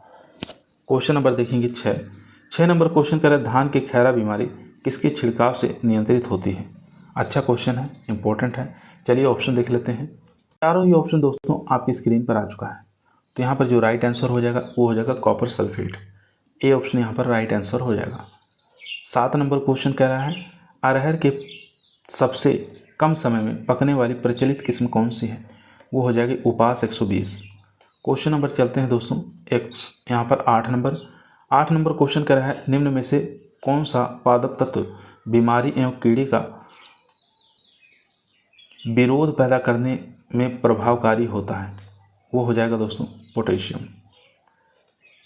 क्वेश्चन नंबर देखेंगे 6 नंबर क्वेश्चन कर रहा है धान की खैरा बीमारी किसके छिड़काव से नियंत्रित होती है। अच्छा क्वेश्चन है, इंपॉर्टेंट है। चलिए ऑप्शन देख लेते हैं। चारों ही ऑप्शन दोस्तों आपकी स्क्रीन पर आ चुका है, तो यहाँ पर जो राइट आंसर हो जाएगा वो हो जाएगा कॉपर सल्फेट। ए ऑप्शन यहाँ पर राइट आंसर हो जाएगा। 7 नंबर क्वेश्चन कह रहा है अरहर के सबसे कम समय में पकने वाली प्रचलित किस्म कौन सी है, वो हो जाएगी उपास 120। क्वेश्चन नंबर चलते हैं दोस्तों यहाँ पर 8 नंबर क्वेश्चन कह रहा है निम्न में से कौन सा पादप तत्व बीमारी एवं कीड़े का विरोध पैदा करने में प्रभावकारी होता है, वो हो जाएगा दोस्तों पोटेशियम।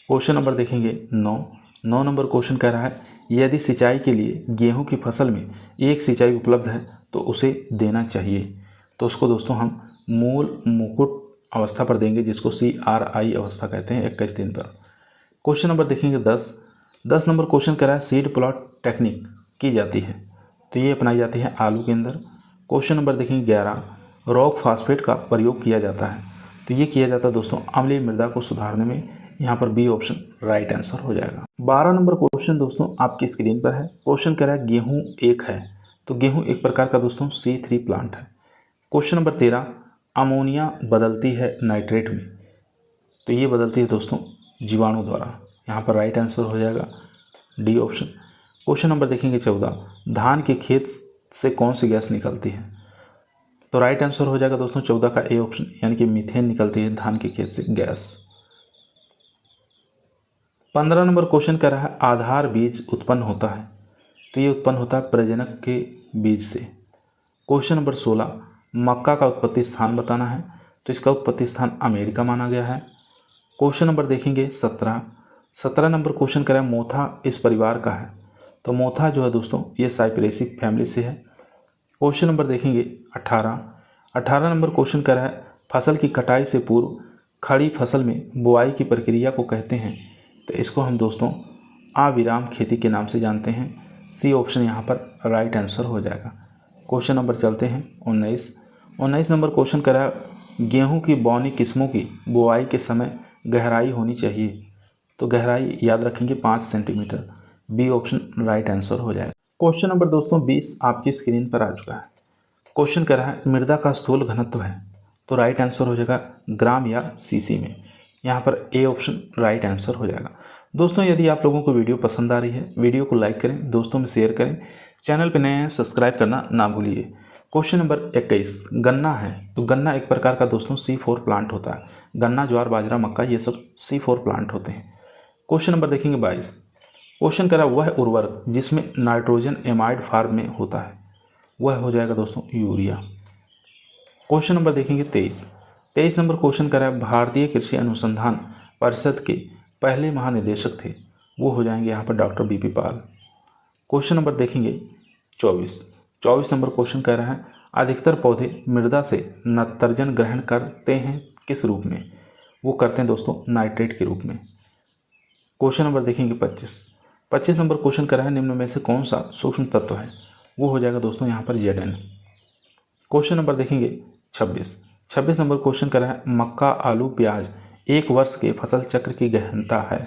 क्वेश्चन नंबर देखेंगे 9 नंबर क्वेश्चन कह रहा है यदि सिंचाई के लिए गेहूं की फसल में एक सिंचाई उपलब्ध है तो उसे देना चाहिए, तो उसको दोस्तों हम मूल मुकुट अवस्था पर देंगे जिसको CRI अवस्था कहते हैं 21 दिन पर। क्वेश्चन नंबर देखेंगे 10 नंबर क्वेश्चन कह रहा है सीड प्लॉट टेक्निक की जाती है, तो ये अपनाई जाती है आलू के अंदर। क्वेश्चन नंबर देखेंगे 11 रॉक फास्फेट का प्रयोग किया जाता है, तो ये किया जाता है दोस्तों अम्लीय मृदा को सुधारने में। यहाँ पर बी ऑप्शन राइट आंसर हो जाएगा। 12 नंबर क्वेश्चन दोस्तों आपकी स्क्रीन पर है। क्वेश्चन कह रहा है गेहूँ एक है, तो गेहूँ एक प्रकार का दोस्तों C3 प्लांट है। क्वेश्चन नंबर 13, अमोनिया बदलती है नाइट्रेट में, तो ये बदलती है दोस्तों जीवाणु द्वारा। यहाँ पर राइट आंसर हो जाएगा डी ऑप्शन। क्वेश्चन नंबर देखेंगे 14, धान के खेत से कौन सी गैस निकलती है, तो राइट आंसर हो जाएगा दोस्तों 14 का ए ऑप्शन, यानी कि मीथेन निकलती है धान के खेत से गैस। 15 नंबर क्वेश्चन कह रहा है आधार बीज उत्पन्न होता है, तो ये उत्पन्न होता है प्रजनक के बीज से। क्वेश्चन नंबर 16, मक्का का उत्पत्ति स्थान बताना है, तो इसका उत्पत्ति स्थान अमेरिका माना गया है। क्वेश्चन नंबर देखेंगे 17 नंबर क्वेश्चन कह रहा है मोथा इस परिवार का है, तो मोथा जो है दोस्तों ये साइप्रेसी फैमिली से है। क्वेश्चन नंबर देखेंगे 18 नंबर क्वेश्चन कह रहा है फसल की कटाई से पूर्व खड़ी फसल में बुआई की प्रक्रिया को कहते हैं, तो इसको हम दोस्तों अविराम खेती के नाम से जानते हैं। सी ऑप्शन यहाँ पर राइट आंसर हो जाएगा। क्वेश्चन नंबर चलते हैं 19 नंबर क्वेश्चन कह रहा है गेहूँ की बौनी किस्मों की बुआई के समय गहराई होनी चाहिए, तो गहराई याद रखेंगे 5 centimetre. B option right answer हो जाएगा। क्वेश्चन नंबर दोस्तों 20 आपकी स्क्रीन पर आ चुका है। क्वेश्चन कह रहा है मृदा का स्थूल घनत्व है, तो राइट आंसर हो जाएगा ग्राम या सीसी में। यहाँ पर ए ऑप्शन राइट आंसर हो जाएगा। दोस्तों यदि आप लोगों को वीडियो पसंद आ रही है, वीडियो को लाइक करें, दोस्तों में शेयर करें, चैनल पर नए हैं सब्सक्राइब करना ना भूलिए। क्वेश्चन नंबर 21, गन्ना है, तो गन्ना एक प्रकार का दोस्तों C4 प्लांट होता है। गन्ना, ज्वार, बाजरा, मक्का ये सब C4 प्लांट होते हैं। क्वेश्चन नंबर देखेंगे 22, क्वेश्चन करा वह उर्वरक जिसमें नाइट्रोजन एमाइड फॉर्म में होता है, वह हो जाएगा दोस्तों यूरिया। क्वेश्चन नंबर देखेंगे 23 नंबर क्वेश्चन करा भारतीय कृषि अनुसंधान परिषद के पहले महानिदेशक थे, वो हो जाएंगे यहाँ पर डॉक्टर बीपी पाल। क्वेश्चन नंबर देखेंगे 24 नंबर क्वेश्चन कह रहा है अधिकतर पौधे मृदा से नाइट्रोजन ग्रहण करते हैं किस रूप में, वो करते हैं दोस्तों नाइट्रेट के रूप में। क्वेश्चन नंबर देखेंगे 25 नंबर क्वेश्चन कर रहा है निम्न में से कौन सा सूक्ष्म तत्व है, वो हो जाएगा दोस्तों यहाँ पर Zn। क्वेश्चन नंबर देखेंगे 26 नंबर क्वेश्चन कर रहा है मक्का, आलू, प्याज एक वर्ष के फसल चक्र की गहनता है,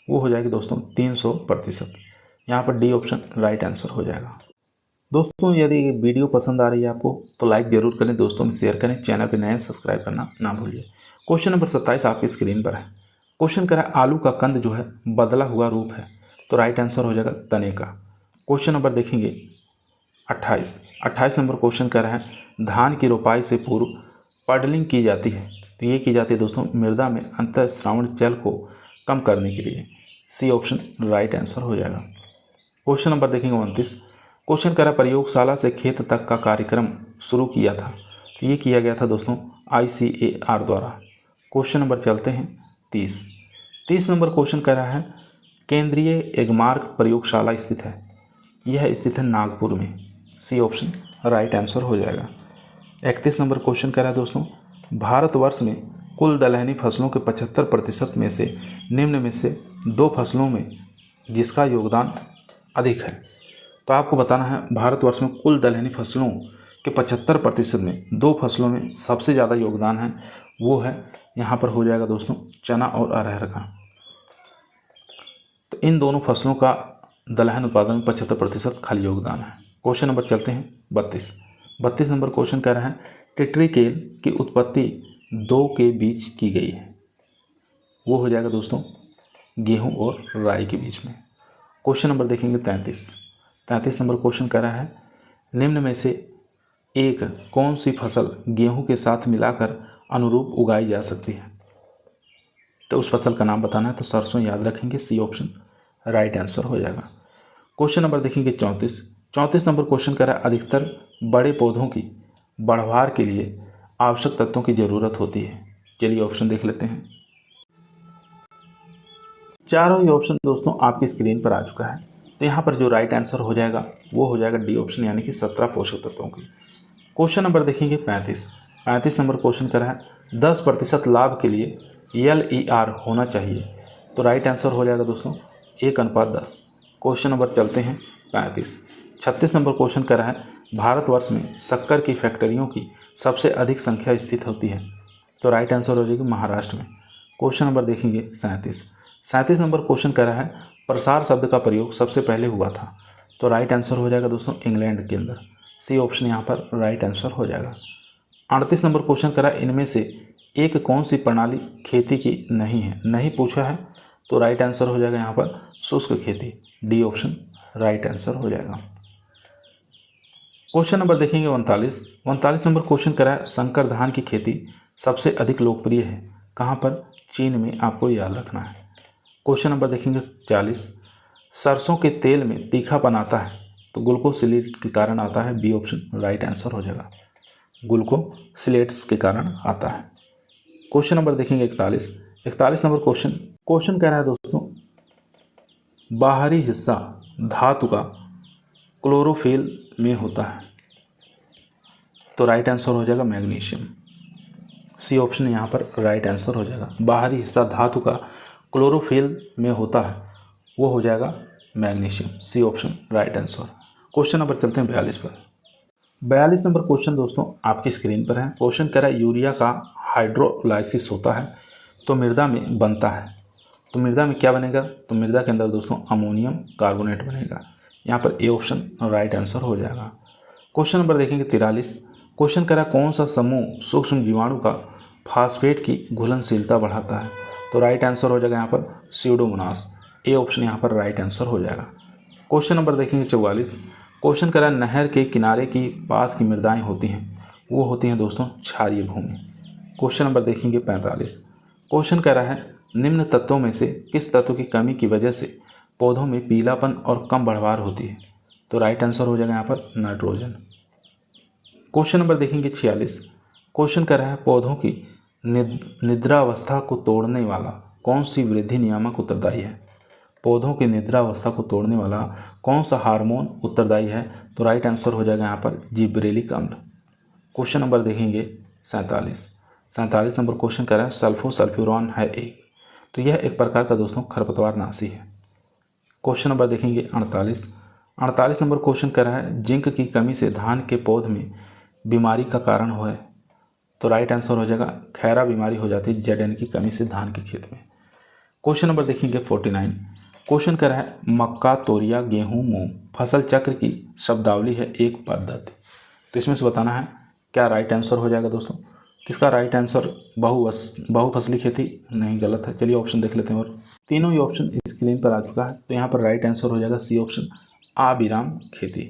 वो हो जाएगी दोस्तों 300%। यहाँ पर डी ऑप्शन राइट आंसर हो जाएगा। दोस्तों यदि वीडियो पसंद आ रही है आपको तो लाइक जरूर करें, दोस्तों में शेयर करें, चैनल पर नए सब्सक्राइब करना ना भूलिए। क्वेश्चन नंबर 27 आपकी स्क्रीन पर है। क्वेश्चन कह रहा है आलू का कंद जो है बदला हुआ रूप है, तो राइट आंसर हो जाएगा तने का। क्वेश्चन नंबर देखेंगे 28 नंबर क्वेश्चन कह रहा है धान की रोपाई से पूर्व पडलिंग की जाती है, तो ये की जाती है दोस्तों मृदा में अंतःस्रावण जल को कम करने के लिए। सी ऑप्शन राइट आंसर हो जाएगा। क्वेश्चन नंबर देखेंगे 29 क्वेश्चन कह रहा है प्रयोगशाला से खेत तक का कार्यक्रम शुरू किया था, तो ये किया गया था दोस्तों ICAR द्वारा। क्वेश्चन नंबर चलते हैं 30 नंबर क्वेश्चन कह रहा है केंद्रीय एगमार्क प्रयोगशाला स्थित है, यह स्थित है नागपुर में। सी ऑप्शन राइट आंसर हो जाएगा। 31 नंबर क्वेश्चन कह रहा है दोस्तों भारतवर्ष में कुल दलहनी फसलों के 75% में से निम्न में से 2 फसलों में जिसका योगदान अधिक है, तो आपको बताना है भारतवर्ष में कुल दलहनी फसलों के 75% में 2 फसलों में सबसे ज़्यादा योगदान है, वो है यहाँ पर हो जाएगा दोस्तों चना और अरहर का। तो इन दोनों फसलों का दलहन उत्पादन में 75% खाली योगदान है। क्वेश्चन नंबर चलते हैं 32 नंबर क्वेश्चन कह रहा है टिट्रिकेल की उत्पत्ति 2 के बीच की गई है, वो हो जाएगा दोस्तों गेहूं और राई के बीच में। क्वेश्चन नंबर देखेंगे 33 नंबर क्वेश्चन कह रहा है निम्न में से एक कौन सी फसल गेहूं के साथ मिलाकर अनुरूप उगाई जा सकती है, तो उस फसल का नाम बताना है, तो सरसों याद रखेंगे। सी ऑप्शन राइट आंसर हो जाएगा। क्वेश्चन नंबर देखेंगे 34 नंबर क्वेश्चन कह रहा है अधिकतर बड़े पौधों की बढ़वार के लिए आवश्यक तत्वों की ज़रूरत होती है, चलिए ऑप्शन देख लेते हैं। चारों ही ऑप्शन दोस्तों आपकी स्क्रीन पर आ चुका है, तो यहाँ पर जो राइट आंसर हो जाएगा वो हो जाएगा डी ऑप्शन, यानी कि 17 पोषक तत्वों की। क्वेश्चन नंबर देखेंगे 35 नंबर क्वेश्चन कर रहा है 10% लाभ के लिए LER होना चाहिए, तो राइट आंसर हो जाएगा दोस्तों 1:10। क्वेश्चन नंबर चलते हैं 36 नंबर क्वेश्चन कर रहा है भारतवर्ष में शक्कर की फैक्ट्रियों की सबसे अधिक संख्या स्थित होती है, तो राइट आंसर हो जाएगी महाराष्ट्र में। क्वेश्चन नंबर देखेंगे 37 नंबर क्वेश्चन कर रहा है प्रसार शब्द का प्रयोग सबसे पहले हुआ था, तो राइट आंसर हो जाएगा दोस्तों इंग्लैंड के अंदर। सी ऑप्शन यहाँ पर राइट आंसर हो जाएगा। 38 नंबर क्वेश्चन करा इनमें से एक कौन सी प्रणाली खेती की नहीं है, नहीं पूछा है तो राइट आंसर हो जाएगा यहाँ पर शुष्क खेती, डी ऑप्शन राइट आंसर हो जाएगा। क्वेश्चन नंबर देखेंगे 39 नंबर क्वेश्चन करा है संकर धान की खेती सबसे अधिक लोकप्रिय है कहाँ पर, चीन में, आपको याद रखना है। क्वेश्चन नंबर देखेंगे 40 सरसों के तेल में तीखापन आता है तो ग्लूकोसिलेट के कारण आता है, बी ऑप्शन राइट आंसर हो जाएगा, ग्लूकोसिलेट्स के कारण आता है। क्वेश्चन नंबर देखेंगे 41 नंबर क्वेश्चन कह रहा है दोस्तों बाहरी हिस्सा धातु का क्लोरोफिल में होता है तो राइट आंसर हो जाएगा मैग्नीशियम, सी ऑप्शन यहाँ पर राइट आंसर हो जाएगा। बाहरी हिस्सा धातु का क्लोरोफिल में होता है वो हो जाएगा magnesium, C option right answer. Question number चलते हैं 42 पर। 42 नंबर क्वेश्चन दोस्तों आपकी स्क्रीन पर है। क्वेश्चन कह रहा है यूरिया का हाइड्रोलाइसिस होता है तो मृदा में बनता है, तो मृदा में क्या बनेगा, तो मृदा के अंदर दोस्तों अमोनियम कार्बोनेट बनेगा, यहाँ पर ए ऑप्शन राइट आंसर हो जाएगा। क्वेश्चन नंबर देखेंगे 43। क्वेश्चन कह रहा है कौन सा समूह सूक्ष्म जीवाणु का फास्फेट की घुलनशीलता बढ़ाता है, तो राइट आंसर हो जाएगा यहाँ पर स्यूडोमोनास, ए ऑप्शन यहाँ पर राइट आंसर हो जाएगा। क्वेश्चन नंबर देखेंगे 44। क्वेश्चन कह रहा है नहर के किनारे की पास की मृदाएं होती हैं वो होती हैं दोस्तों क्षारीय भूमि। क्वेश्चन नंबर देखेंगे 45। क्वेश्चन कह रहा है निम्न तत्वों में से किस तत्व की कमी की वजह से पौधों में पीलापन और कम बढ़वार होती है, तो राइट आंसर हो जाएगा यहाँ पर नाइट्रोजन। क्वेश्चन नंबर देखेंगे 46। क्वेश्चन कह रहा है पौधों की निद्रावस्था को तोड़ने वाला कौन सी वृद्धि नियामक उत्तरदायी है, पौधों की निद्रावस्था को तोड़ने वाला कौन सा हार्मोन उत्तरदायी है, तो राइट आंसर हो जाएगा यहाँ पर जिब्रेलिक अम्ल। क्वेश्चन नंबर देखेंगे 47 नंबर क्वेश्चन कह रहा है सल्फोसल्फ्यूरॉन है एक, तो यह एक प्रकार का दोस्तों खरपतवार नाशी है। क्वेश्चन नंबर देखेंगे 48 नंबर क्वेश्चन कह रहा है जिंक की कमी से धान के पौध में बीमारी का कारण हो है, तो राइट आंसर हो जाएगा खैरा बीमारी हो जाती है जेडन की कमी से धान के खेत में। क्वेश्चन नंबर देखेंगे 49। क्वेश्चन कह रहा है मक्का, तोरिया, गेहूं, मूंग फसल चक्र की शब्दावली है एक पद्धति, तो इसमें से बताना है क्या राइट आंसर हो जाएगा दोस्तों। किसका राइट आंसर बहुफसली खेती नहीं, गलत है। चलिए ऑप्शन देख लेते हैं, और तीनों ही ऑप्शन स्क्रीन पर आ चुका है, तो यहाँ पर राइट आंसर हो जाएगा सी ऑप्शन अविराम खेती।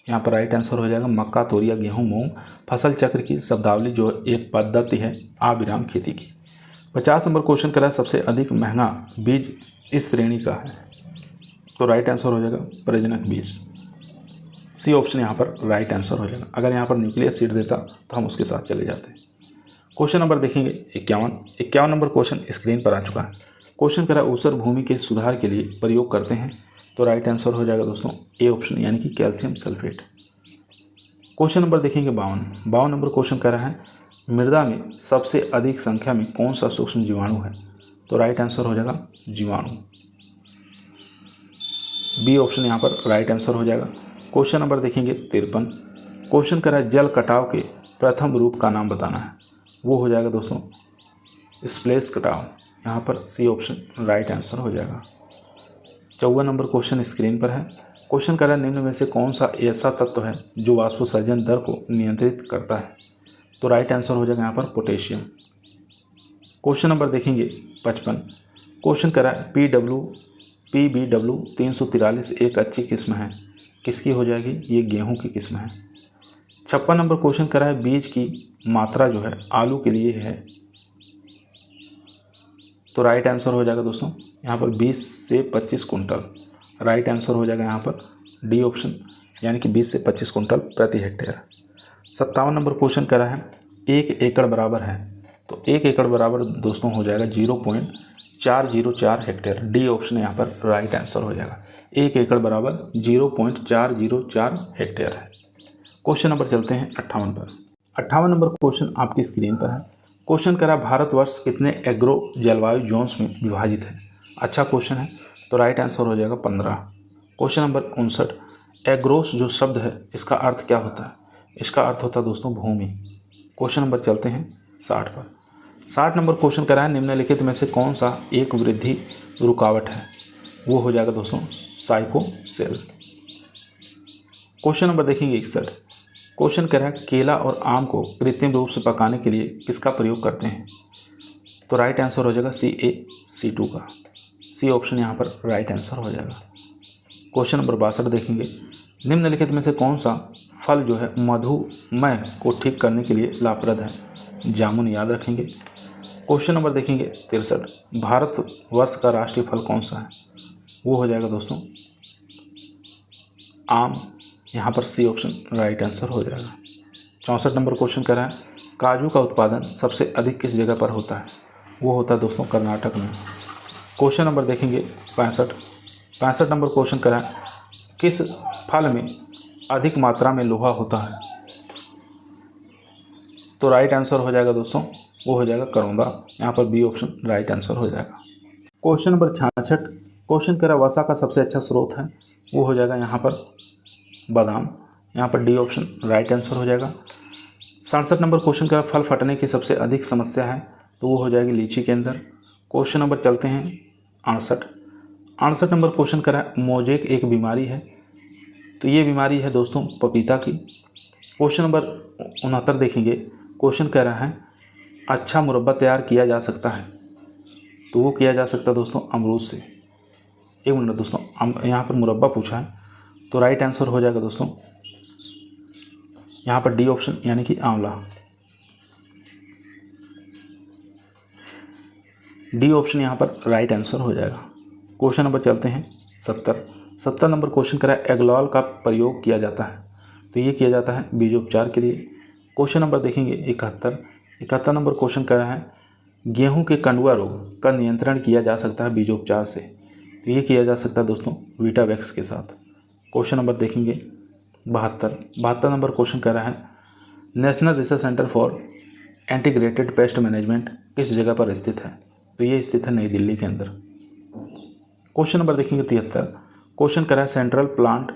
यहाँ पर राइट आंसर हो जाएगा मक्का, तोरिया, गेहूं, मूंग फसल चक्र की शब्दावली जो एक पद्धति है अविराम खेती की। 50 नंबर क्वेश्चन करा सबसे अधिक महंगा बीज इस श्रेणी का है, तो राइट आंसर हो जाएगा प्रजनक बीज, सी ऑप्शन यहाँ पर राइट आंसर हो जाएगा। अगर यहाँ पर न्यूक्लियस सीड देता तो हम उसके साथ चले जाते। क्वेश्चन नंबर देखेंगे 51 नंबर क्वेश्चन स्क्रीन पर आ चुका है। क्वेश्चन करा ऊसर भूमि के सुधार के लिए प्रयोग करते हैं, तो राइट आंसर हो जाएगा दोस्तों ए ऑप्शन यानी कि कैल्शियम सल्फेट। क्वेश्चन नंबर देखेंगे 52 नंबर क्वेश्चन कह रहा है मृदा में सबसे अधिक संख्या में कौन सा सूक्ष्म जीवाणु है, तो राइट आंसर हो जाएगा जीवाणु, बी ऑप्शन यहाँ पर राइट आंसर हो जाएगा। क्वेश्चन नंबर देखेंगे 53। क्वेश्चन कह रहा है जल कटाव के प्रथम रूप का नाम बताना है, वो हो जाएगा दोस्तों स्प्लेश कटाव, यहाँ पर सी ऑप्शन राइट आंसर हो जाएगा। 54 नंबर क्वेश्चन स्क्रीन पर है। क्वेश्चन कह रहा है निम्न में से कौन सा ऐसा तत्व है जो वाष्पोत्सर्जन दर को नियंत्रित करता है, तो राइट आंसर हो जाएगा यहाँ पर पोटेशियम। क्वेश्चन नंबर देखेंगे 55। क्वेश्चन कह रहा है PBW 343 एक अच्छी किस्म है, किसकी हो जाएगी, ये गेहूं की किस्म है। 56 नंबर क्वेश्चन कह रहा है बीज की मात्रा जो है आलू के लिए है, तो राइट आंसर हो जाएगा दोस्तों यहाँ पर 20 से 25 कुंटल, राइट आंसर हो जाएगा यहाँ पर डी ऑप्शन यानी कि 20 से 25 कुंटल प्रति हेक्टेयर। 57 नंबर क्वेश्चन कह रहा है 1 एकड़ बराबर है, तो 1 एकड़ बराबर दोस्तों हो जाएगा 0.404 हेक्टेयर, डी ऑप्शन यहाँ पर राइट आंसर हो जाएगा। 1 एकड़ बराबर 0.404 हेक्टेयर है। क्वेश्चन नंबर चलते हैं 58 पर। 58 नंबर क्वेश्चन आपकी स्क्रीन पर है। क्वेश्चन करा भारतवर्ष कितने एग्रो जलवायु जोन्स में विभाजित है, अच्छा क्वेश्चन है, तो राइट आंसर हो जाएगा 15। Question number 59। एग्रोस जो शब्द है इसका अर्थ क्या होता है, इसका अर्थ होता है दोस्तों भूमि। क्वेश्चन नंबर चलते हैं 60 पर। 60 नंबर क्वेश्चन करा है निम्नलिखित में से कौन सा एक वृद्धि रुकावट है, वो हो जाएगा दोस्तों साइकोसेल। क्वेश्चन नंबर देखेंगे 61। क्वेश्चन कह रहा है केला और आम को कृत्रिम रूप से पकाने के लिए किसका प्रयोग करते हैं? तो राइट आंसर हो जाएगा CaC2 का। सी ऑप्शन यहाँ पर राइट आंसर हो जाएगा। क्वेश्चन नंबर 62 देखेंगे, निम्नलिखित में से कौन सा फल जो है मधुमेह को ठीक करने के लिए लाभप्रद है? जामुन याद रखेंगे। क्वेश्चन नंबर देखेंगे 63, भारतवर्ष का राष्ट्रीय फल कौन सा है? वो हो जाएगा दोस्तों आम। यहाँ पर सी ऑप्शन राइट आंसर हो जाएगा। 64 नंबर क्वेश्चन कर रहा है काजू का उत्पादन सबसे अधिक किस जगह पर होता है? वो होता है दोस्तों कर्नाटक में। क्वेश्चन नंबर देखेंगे 65 नंबर क्वेश्चन कर रहा है किस फल में अधिक मात्रा में लोहा होता है? तो राइट आंसर हो जाएगा दोस्तों वो हो जाएगा करौंदा। यहाँ पर बी ऑप्शन राइट आंसर हो जाएगा। क्वेश्चन नंबर 66 क्वेश्चन कह रहा है वसा का सबसे अच्छा स्रोत है? वो हो जाएगा यहाँ पर बादाम। यहाँ पर डी ऑप्शन राइट आंसर हो जाएगा। 67 नंबर क्वेश्चन कह रहा है फल फटने की सबसे अधिक समस्या है? तो वो हो जाएगी लीची के अंदर। क्वेश्चन नंबर चलते हैं 68 नंबर क्वेश्चन कह रहा है मोजेक एक बीमारी है? तो ये बीमारी है दोस्तों पपीता की। क्वेश्चन नंबर 69 देखेंगे, क्वेश्चन कह रहा है अच्छा मुरब्बा तैयार किया जा सकता है? तो वो किया जा सकता है दोस्तों अमरूद से। एक मिनट दोस्तों, यहाँ पर मुरब्बा पूछा है तो राइट आंसर हो जाएगा दोस्तों यहाँ पर डी ऑप्शन यानी कि आंवला। डी ऑप्शन यहाँ पर राइट आंसर हो जाएगा। क्वेश्चन नंबर चलते हैं 70 नंबर क्वेश्चन करा है एगलॉल का प्रयोग किया जाता है? तो ये किया जाता है बीजोपचार के लिए। क्वेश्चन नंबर देखेंगे 71 नंबर क्वेश्चन करा है गेहूं के कंडुआ रोग का नियंत्रण किया जा सकता है बीजोपचार से? तो ये किया जा सकता है दोस्तों वीटावैक्स के साथ। क्वेश्चन नंबर देखेंगे 72 नंबर क्वेश्चन कह रहा है national research centre for integrated pest management किस जगह पर स्थित है? तो ये स्थित है नई दिल्ली के अंदर। क्वेश्चन नंबर देखेंगे 73 क्वेश्चन कह रहा है central plant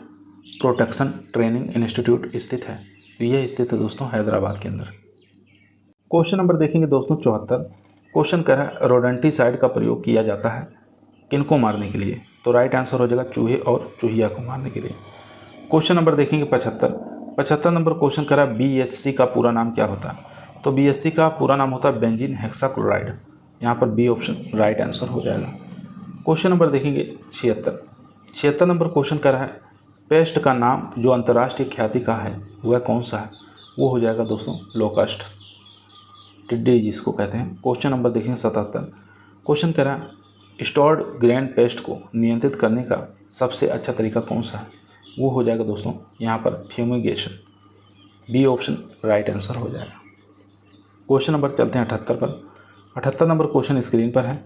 protection training institute स्थित है? तो ये स्थित है दोस्तों हैदराबाद के अंदर। क्वेश्चन नंबर देखेंगे दोस्तों 74 क्वेश्चन कह रहा है रोडेंटिसाइड का प्रयोग किया जाता है किनको मारने के लिए? तो राइट आंसर हो जाएगा चूहे और चूहिया को मारने के लिए। क्वेश्चन नंबर देखेंगे 75 नंबर क्वेश्चन कह रहा है BHC का पूरा नाम क्या होता है? तो BHC का पूरा नाम होता है बेंजीन हेक्साक्लोराइड। यहाँ पर बी ऑप्शन राइट आंसर हो जाएगा। क्वेश्चन नंबर देखेंगे 76 नंबर क्वेश्चन कह रहा है पेस्ट का नाम जो अंतर्राष्ट्रीय ख्याति का है वह कौन सा है? वो हो जाएगा दोस्तों लोकस्ट, टिड्डी जिसको कहते हैं। क्वेश्चन नंबर देखेंगे 77 क्वेश्चन कह रहा है स्टोर्ड ग्रेन पेस्ट को नियंत्रित करने का सबसे अच्छा तरीका कौन सा है? वो हो जाएगा दोस्तों यहाँ पर fumigation. B option right answer हो जाएगा। क्वेश्चन नंबर चलते हैं 78 पर। 78 नंबर क्वेश्चन स्क्रीन पर है।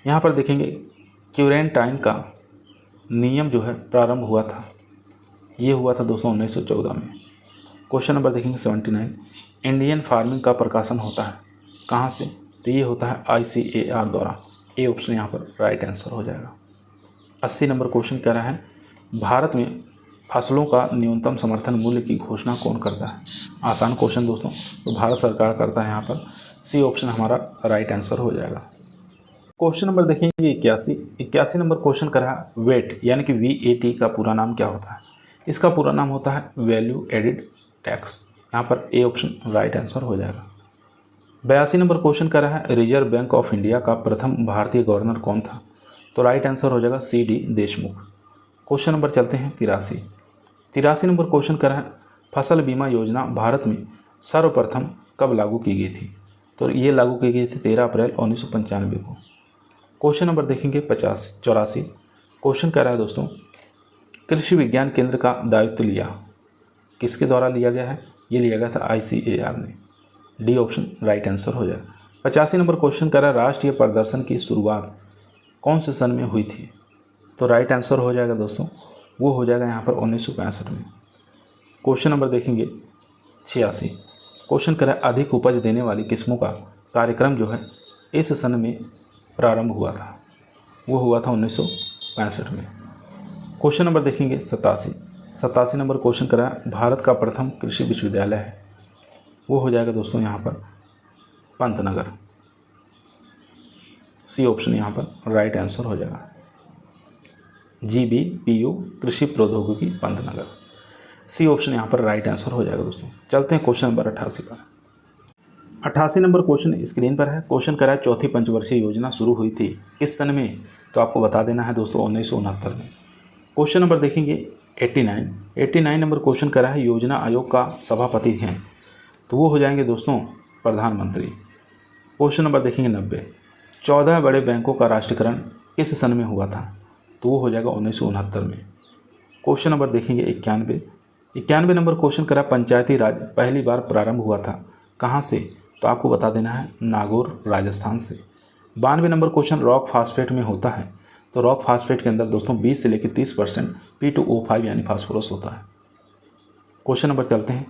यहाँ पर देखेंगे क्यूरेंटाइन का नियम जो है प्रारंभ हुआ था, ये हुआ था दोस्तों 1914 में। क्वेश्चन नंबर देखेंगे 79 इंडियन फार्मिंग का प्रकाशन होता है कहाँ से? तो ये होता है ICAR द्वारा। ए ऑप्शन यहाँ पर राइट आंसर हो जाएगा। 80 नंबर क्वेश्चन कह रहा है भारत में फसलों का न्यूनतम समर्थन मूल्य की घोषणा कौन करता है? आसान क्वेश्चन दोस्तों, तो भारत सरकार करता है। यहाँ पर सी ऑप्शन हमारा राइट आंसर हो जाएगा। क्वेश्चन नंबर देखेंगे 81 नंबर क्वेश्चन कर रहा है वेट यानी कि VAT का पूरा नाम क्या होता है? इसका पूरा नाम होता है वैल्यू एडिड टैक्स। यहाँ पर ए ऑप्शन राइट आंसर हो जाएगा। 82 नंबर क्वेश्चन कर रहा है रिजर्व बैंक ऑफ इंडिया का प्रथम भारतीय गवर्नर कौन था? तो राइट आंसर हो जाएगा CD देशमुख। क्वेश्चन नंबर चलते हैं 83 नंबर क्वेश्चन कर रहा है फसल बीमा योजना भारत में सर्वप्रथम कब लागू की गई थी? तो ये लागू की गई थी 13 अप्रैल 1995 को। क्वेश्चन नंबर देखेंगे 84 क्वेश्चन कह रहा है दोस्तों कृषि विज्ञान केंद्र का दायित्व लिया किसके द्वारा लिया गया है? ये लिया गया था ICAR ने। डी ऑप्शन राइट आंसर हो जाएगा। 85 नंबर क्वेश्चन कह रहा है राष्ट्रीय प्रदर्शन की शुरुआत कौन से सन में हुई थी? तो राइट आंसर हो जाएगा दोस्तों वो हो जाएगा यहाँ पर 1965 में। क्वेश्चन नंबर देखेंगे 86 क्वेश्चन कह रहा है अधिक उपज देने वाली किस्मों का कार्यक्रम जो है इस सन में प्रारंभ हुआ था? वो हुआ था 1965 में। क्वेश्चन नंबर देखेंगे 87 नंबर क्वेश्चन करा भारत का प्रथम कृषि विश्वविद्यालय है, वो हो जाएगा दोस्तों यहाँ पर पंतनगर। सी ऑप्शन यहाँ पर राइट आंसर हो जाएगा। GBPU कृषि प्रौद्योगिकी पंतनगर। सी ऑप्शन यहाँ पर राइट आंसर हो जाएगा दोस्तों। चलते हैं क्वेश्चन नंबर 88 पर। 88 नंबर क्वेश्चन स्क्रीन पर है। क्वेश्चन करा है चौथी पंचवर्षीय योजना शुरू हुई थी किस सन में, तो आपको बता देना है दोस्तों 1969 में। क्वेश्चन नंबर देखेंगे 89 नंबर क्वेश्चन करा है योजना आयोग का सभापति हैं, तो वो हो जाएंगे दोस्तों प्रधानमंत्री। क्वेश्चन नंबर देखेंगे 90, 14 बड़े बैंकों का राष्ट्रीयकरण किस सन में हुआ था, तो वो हो जाएगा 1969 में। क्वेश्चन नंबर देखेंगे 91 नंबर क्वेश्चन करा पंचायती राज पहली बार प्रारंभ हुआ था कहाँ से, तो आपको बता देना है नागौर राजस्थान से। 92 नंबर क्वेश्चन रॉक फास्फेट में होता है, तो रॉक फास्फेट के अंदर दोस्तों 20 से लेकर 30% P2O5 यानी फास्फोरस होता है। क्वेश्चन नंबर चलते हैं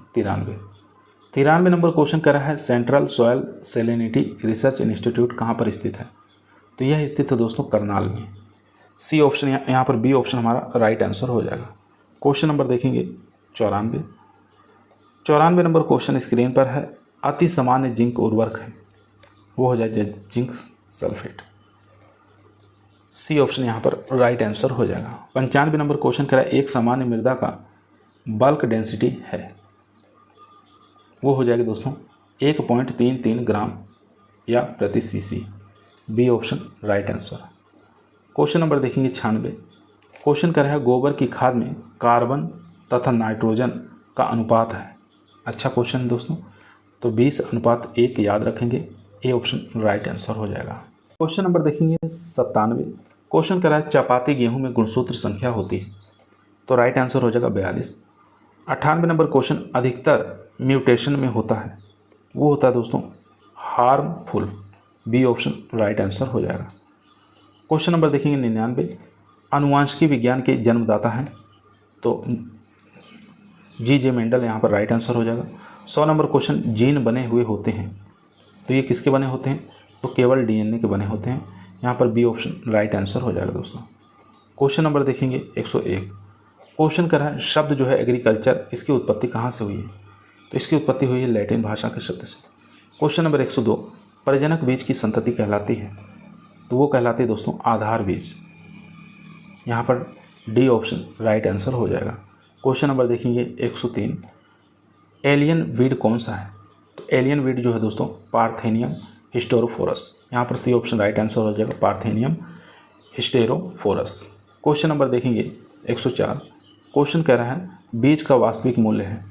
93 नंबर क्वेश्चन करा है central soil salinity research institute कहाँ पर स्थित है, तो यह स्थित है दोस्तों करनाल में। सी ऑप्शन यहाँ पर बी ऑप्शन हमारा राइट आंसर हो जाएगा। क्वेश्चन नंबर देखेंगे 94 नंबर क्वेश्चन स्क्रीन पर है अति सामान्य जिंक उर्वरक है, वो हो जाएगा जिंक सल्फेट। सी ऑप्शन यहाँ पर राइट आंसर हो जाएगा। 95 नंबर क्वेश्चन करा एक सामान्य मृदा का बल्क डेंसिटी है, वो हो जाएगा दोस्तों 1.33 ग्राम या प्रति cc. B option right answer. Question number देखेंगे 96, क्वेश्चन कर रहा है गोबर की खाद में कार्बन तथा नाइट्रोजन का अनुपात है। अच्छा क्वेश्चन है दोस्तों, तो 20:1 याद रखेंगे। ए ऑप्शन राइट आंसर हो जाएगा। क्वेश्चन नंबर देखेंगे 97, क्वेश्चन कर रहा है चपाती गेहूं में गुणसूत्र संख्या होती है, तो राइट आंसर हो जाएगा 42। 98 नंबर क्वेश्चन अधिकतर म्यूटेशन में होता है, वो होता है दोस्तों harmful. B option right answer हो जाएगा। क्वेश्चन नंबर देखेंगे 99, आनुवांशिकी विज्ञान के जन्मदाता हैं, तो G.J. मेंडल यहाँ पर राइट आंसर हो जाएगा। 100 नंबर क्वेश्चन जीन बने हुए होते हैं, तो ये किसके बने होते हैं, तो केवल DNA के बने होते हैं। यहाँ पर बी ऑप्शन राइट आंसर हो जाएगा दोस्तों। क्वेश्चन नंबर देखेंगे 101, क्वेश्चन कर रहा है शब्द जो है एग्रीकल्चर, इसकी उत्पत्ति कहाँ से हुई है, तो इसकी उत्पत्ति हुई है लैटिन भाषा के शब्द से। क्वेश्चन नंबर 102, प्रजनक बीज की संतति कहलाती है, तो वो कहलाती है दोस्तों आधार बीज। यहाँ पर डी ऑप्शन राइट आंसर हो जाएगा। क्वेश्चन नंबर देखेंगे 103, एलियन वीड कौन सा है, तो एलियन वीड जो है दोस्तों पार्थेनियम हिस्टेरोफोरस। यहाँ पर सी ऑप्शन राइट आंसर हो जाएगा पार्थेनियम हिस्टेरोफोरस। क्वेश्चन नंबर देखेंगे 104, क्वेश्चन कह रहा है बीज का वास्तविक मूल्य है,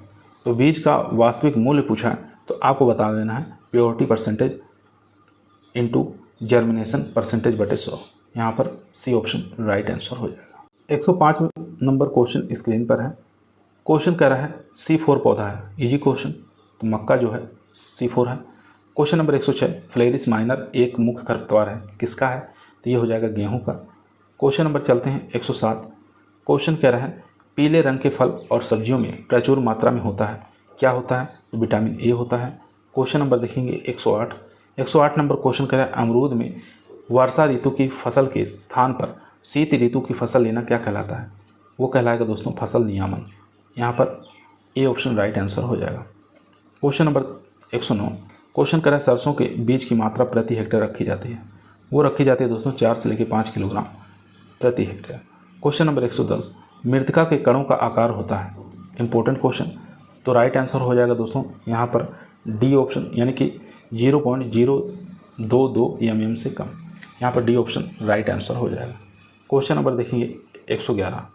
तो बीज का वास्तविक मूल्य पूछा है, तो आपको बता देना है purity percentage into germination percentage बटे 100। यहाँ पर सी ऑप्शन राइट आंसर हो जाएगा। 105 नंबर क्वेश्चन स्क्रीन पर है। क्वेश्चन कह रहा है C4 पौधा है, इजी क्वेश्चन, तो मक्का जो है C4 है। क्वेश्चन नंबर 106, फ्लेरिस माइनर एक मुख्य खरपतवार है, किसका है, तो ये हो जाएगा गेहूं का। क्वेश्चन नंबर चलते हैं 107, क्वेश्चन कह रहा है पीले रंग के फल और सब्जियों में प्रचुर मात्रा में होता है, क्या होता है, तो विटामिन ए होता है। क्वेश्चन नंबर देखेंगे 108 नंबर क्वेश्चन कह रहा है अमरूद में वर्षा ऋतु की फसल के स्थान पर शीत ऋतु की फसल लेना क्या कहलाता है, वो कहलाएगा दोस्तों फसल नियामन। यहाँ पर ए ऑप्शन राइट आंसर हो जाएगा। क्वेश्चन नंबर 109, क्वेश्चन कह रहा है सरसों के बीज की मात्रा प्रति हेक्टेयर रखी जाती है, वो रखी जाती है दोस्तों 4 से लेकर 5 किलोग्राम प्रति हेक्टेयर। क्वेश्चन नंबर 110, मृतिका के कणों का आकार होता है, इंपॉर्टेंट क्वेश्चन, तो राइट आंसर हो जाएगा दोस्तों यहाँ पर डी ऑप्शन, यानी कि 0.022 mm से कम। यहाँ पर डी ऑप्शन राइट आंसर हो जाएगा। क्वेश्चन नंबर देखेंगे 111,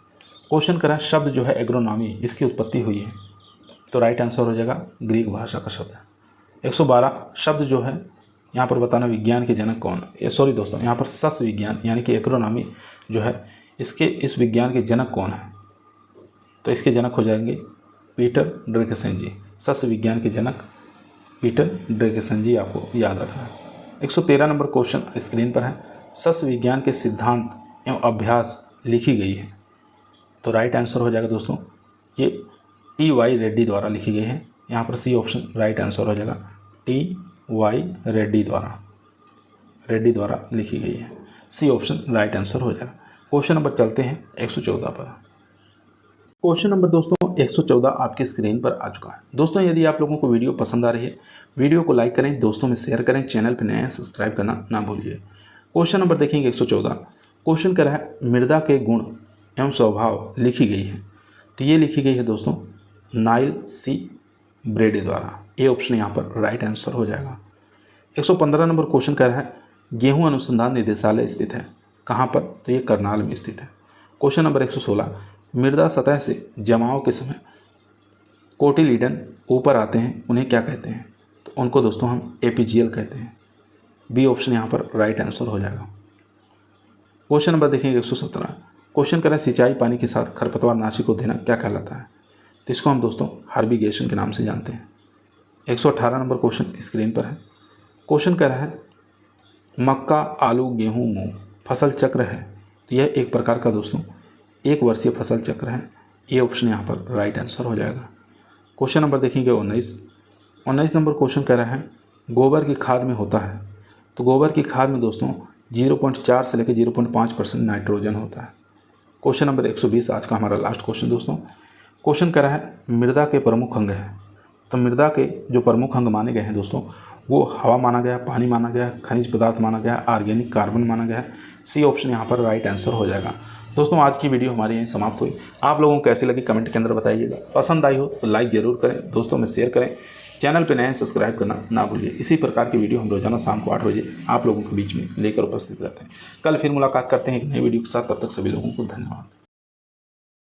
क्वेश्चन करा शब्द जो है एग्रोनॉमी, इसकी उत्पत्ति हुई है, तो राइट आंसर हो जाएगा ग्रीक भाषा का शब्द है। 112, शब्द जो है यहाँ पर बताना विज्ञान के जनक कौन, सॉरी दोस्तों यहाँ पर सस्य विज्ञान यानी कि एग्रोनॉमी जो है इस विज्ञान के जनक कौन है, तो इसके जनक हो जाएंगे पीटर ड्रेकेसेंजी। सस्य विज्ञान के जनक पीटर ड्रेकेसेंजी आपको याद रखना है। 113 नंबर क्वेश्चन स्क्रीन पर है सस्य विज्ञान के सिद्धांत एवं अभ्यास लिखी गई है, तो राइट आंसर हो जाएगा दोस्तों ये T.Y. रेड्डी द्वारा लिखी गई है। यहाँ पर सी ऑप्शन राइट आंसर हो जाएगा, T.Y. रेड्डी द्वारा लिखी गई है। सी ऑप्शन राइट आंसर हो जाएगा। क्वेश्चन नंबर चलते हैं 114 पर। क्वेश्चन नंबर दोस्तों 114 आपकी स्क्रीन पर आ चुका है। दोस्तों यदि आप लोगों को वीडियो पसंद आ रही है, वीडियो को लाइक करें, दोस्तों में शेयर करें, चैनल पर नए हैं सब्सक्राइब करना ना भूलिए। क्वेश्चन नंबर देखेंगे 114, क्वेश्चन कर रहा है मृदा के गुण एवं स्वभाव लिखी गई है, तो ये लिखी गई है दोस्तों नाइल सी ब्रेडी द्वारा। ए ऑप्शन यहाँ पर राइट आंसर हो जाएगा। 115 नंबर क्वेश्चन कह रहा है गेहूं अनुसंधान निदेशालय स्थित है कहाँ पर, तो ये करनाल में स्थित है। क्वेश्चन नंबर 116 मृदा सतह से जमाव के समय कोटिलीडन ऊपर आते हैं उन्हें क्या कहते हैं, तो उनको दोस्तों हम एपीजीएल कहते हैं। बी ऑप्शन यहाँ पर राइट आंसर हो जाएगा। क्वेश्चन नंबर देखेंगे 117 क्वेश्चन करें सिंचाई पानी के साथ खरपतवार नाशी को देना क्या कहलाता है, तो इसको हम दोस्तों हार्बिगेशन के नाम से जानते हैं। 118 नंबर क्वेश्चन स्क्रीन पर है। क्वेश्चन कह रहा है मक्का आलू गेहूँ मूंग फसल चक्र है, तो यह एक प्रकार का दोस्तों एक वर्षीय फसल चक्र है। ये ऑप्शन यहाँ पर राइट आंसर हो जाएगा। क्वेश्चन नंबर देखेंगे 19 नंबर क्वेश्चन कह रहा है गोबर की खाद में होता है, तो गोबर की खाद में दोस्तों 0.4 से लेकर 0.5% नाइट्रोजन होता है। क्वेश्चन नंबर 120 आज का हमारा लास्ट क्वेश्चन दोस्तों। क्वेश्चन कह रहा है मृदा के प्रमुख अंग हैं, तो मृदा के जो प्रमुख अंग माने गए हैं दोस्तों वो हवा माना गया, पानी माना गया, खनिज पदार्थ माना गया, ऑर्गेनिक कार्बन माना गया। सी ऑप्शन यहाँ पर राइट आंसर हो जाएगा। दोस्तों आज की वीडियो हमारी यहीं समाप्त हुई। आप लोगों को कैसी लगी कमेंट के अंदर बताइएगा। पसंद आई हो तो लाइक ज़रूर करें, दोस्तों में शेयर करें, चैनल पे नए हैं सब्सक्राइब करना ना भूलिए। इसी प्रकार की वीडियो हम रोजाना शाम को 8 बजे आप लोगों के बीच में लेकर उपस्थित रहते हैं। कल फिर मुलाकात करते हैं एक नई वीडियो के साथ, तब तक सभी लोगों को धन्यवाद।